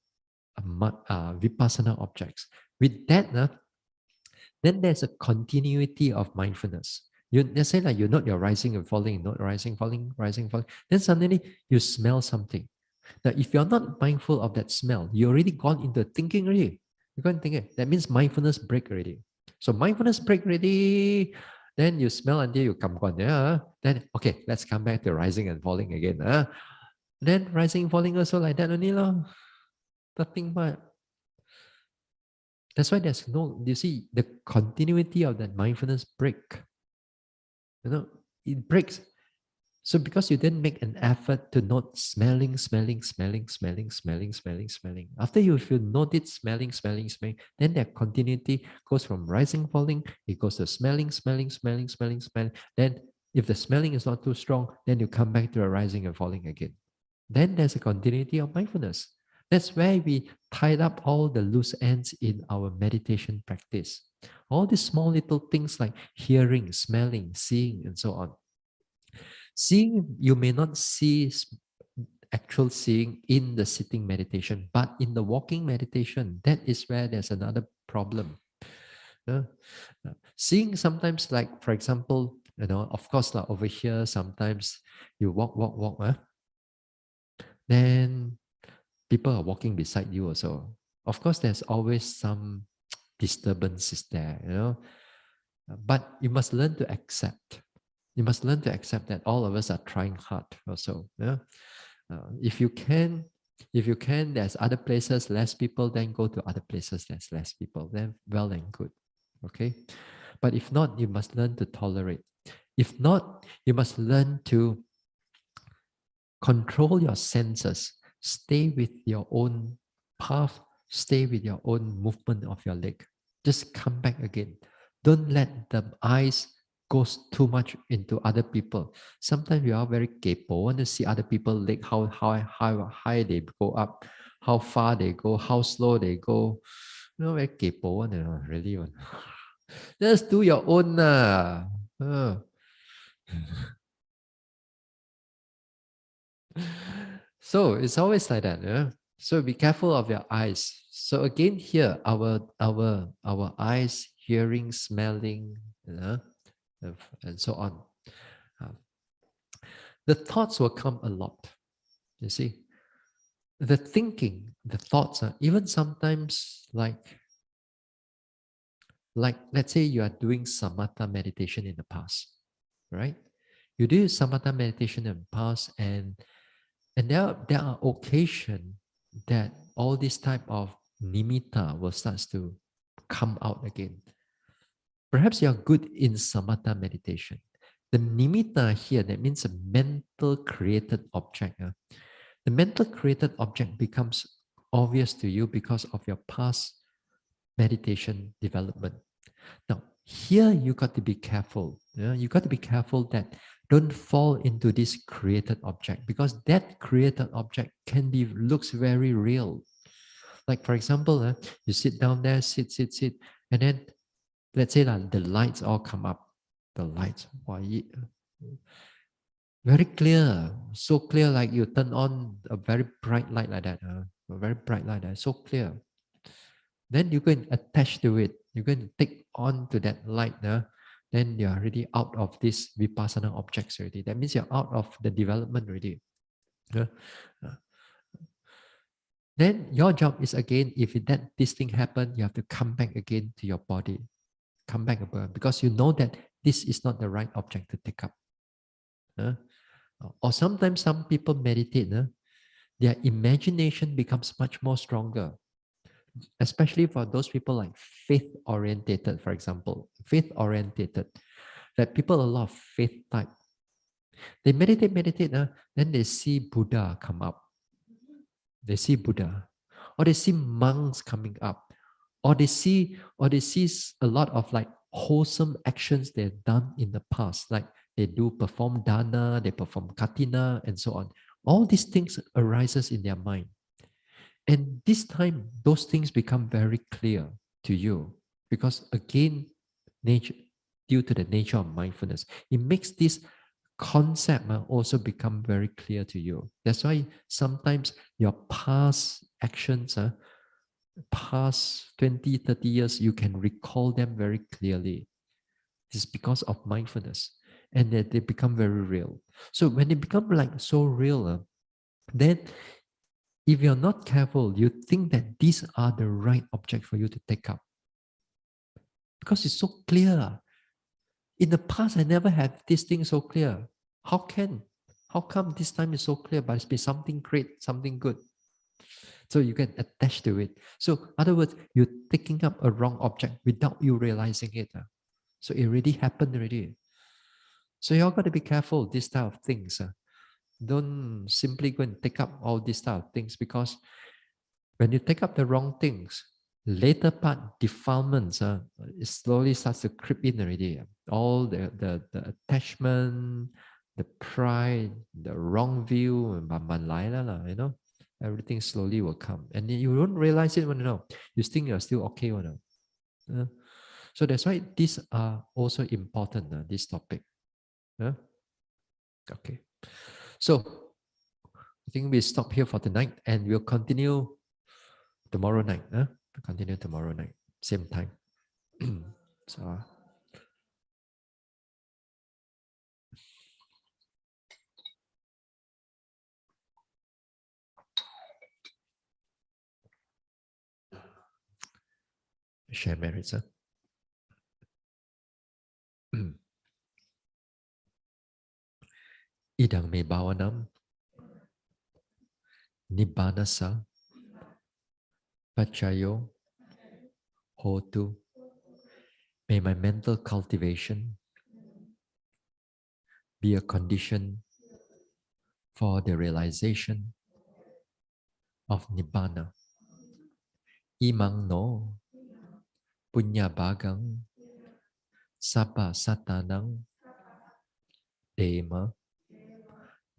vipassana objects. With that, then there's a continuity of mindfulness. Let's say like you note your rising and falling, not rising, falling, rising, falling. Then suddenly you smell something. Now, if you're not mindful of that smell, you already gone into thinking already. You're going thinking. That means mindfulness break already. So mindfulness break already. Then you smell until you come on. Yeah. Then okay, let's come back to rising and falling again. Then rising and falling also like that only lah. Nothing but that's why there's no. You see the continuity of that mindfulness break. It breaks. So because you didn't make an effort to not smelling, smelling, smelling, smelling, smelling, smelling, smelling. After you, if you notice smelling, smelling, smelling, then that continuity goes from rising, falling, it goes to smelling, smelling, smelling, smelling, smelling. Then if the smelling is not too strong, then you come back to a rising and falling again. Then there's a continuity of mindfulness. That's where we tied up all the loose ends in our meditation practice. All these small little things like hearing, smelling, seeing, and so on. Seeing, you may not see actual seeing in the sitting meditation, but in the walking meditation, that is where there's another problem. Seeing sometimes, like for example, of course, like over here, sometimes you walk, then people are walking beside you also. Of course, there's always some disturbances there. But you must learn to accept. You must learn to accept that all of us are trying hard also. Yeah? If you can, there's other places, less people, then go to other places, there's less people, then well and good. Okay? But if not, you must learn to tolerate. If not, you must learn to control your senses. Stay with your own path. Stay with your own movement of your leg. Just come back again. Don't let the eyes goes too much into other people. Sometimes we are very capable. Want to see other people leg, how high they go up, how far they go, how slow they go. Very capable, really. Just do your own. So it's always like that. Yeah? So be careful of your eyes. So again, here our eyes, hearing, smelling, you know, and so on. Uh, the thoughts will come a lot. You see, the thinking, the thoughts are even sometimes like let's say you are doing samatha meditation in the past, right? You do samatha meditation in the past, and there are occasions that all this type of nimitta will start to come out again. Perhaps you are good in samatha meditation. The nimitta here, that means a mental created object. The mental created object becomes obvious to you because of your past meditation development. Now, here you got to be careful. Yeah? You got to be careful that don't fall into this created object, because that created object can be looks very real. Like for example, you sit down there, sit, and then let's say that the lights all come up. The lights, wow, very clear, so clear, like you turn on a very bright light like that, a very bright light, so clear. Then you go and attach to it. You're going to take on to that light. Then you're already out of this vipassana objects already. That means you're out of the development already. Uh, uh, Then your job is again, if this thing happened, you have to come back again to your body. Come back again, because you know that this is not the right object to take up. Uh, or sometimes some people meditate, their imagination becomes much more stronger, especially for those people like faith orientated, for example. Faith orientated, that people a lot of faith type, they meditate, then they see Buddha come up, they see Buddha, or they see monks coming up, or they see a lot of like wholesome actions they've done in the past, like they do perform dana, they perform katina, and so on. All these things arises in their mind, and this time those things become very clear to you, because again, nature, due to the nature of mindfulness, it makes this concept also become very clear to you. That's why sometimes your past actions, past 20, 30 years, you can recall them very clearly. It's because of mindfulness, and that they become very real. So when they become like so real, then if you're not careful, you think that these are the right object for you to take up, because it's so clear. In the past, I never had this thing so clear. How can? How come this time is so clear, but it's been something great, something good? So you get attached to it. So, in other words, you're taking up a wrong object without you realizing it. So it already happened already. So you all got to be careful this type of things. Don't simply go and take up all these type of things, because when you take up the wrong things, later part defilements, it slowly starts to creep in already. All the attachment, the pride, the wrong view, everything slowly will come. And you don't realize it when you think you're still okay. So that's why these are also important, this topic. Okay. So I think we stop here for tonight, and we'll continue tomorrow night. Continue tomorrow night, same time. So share merits. Idang me bhavanam nibbanasa pachayo hotu. May my mental cultivation be a condition for the realization of nibbana. Imang no punya bagang sapa satanang dema.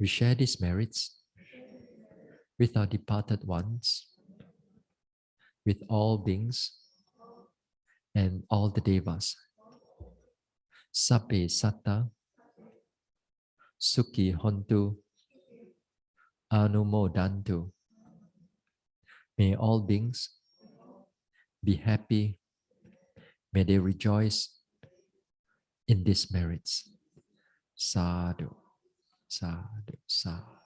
We share these merits with our departed ones, with all beings and all the devas. Sape satta sukhi hontu Anumodantu. May all beings be happy. May they rejoice in these merits. Sadhu, sadhu, sadhu.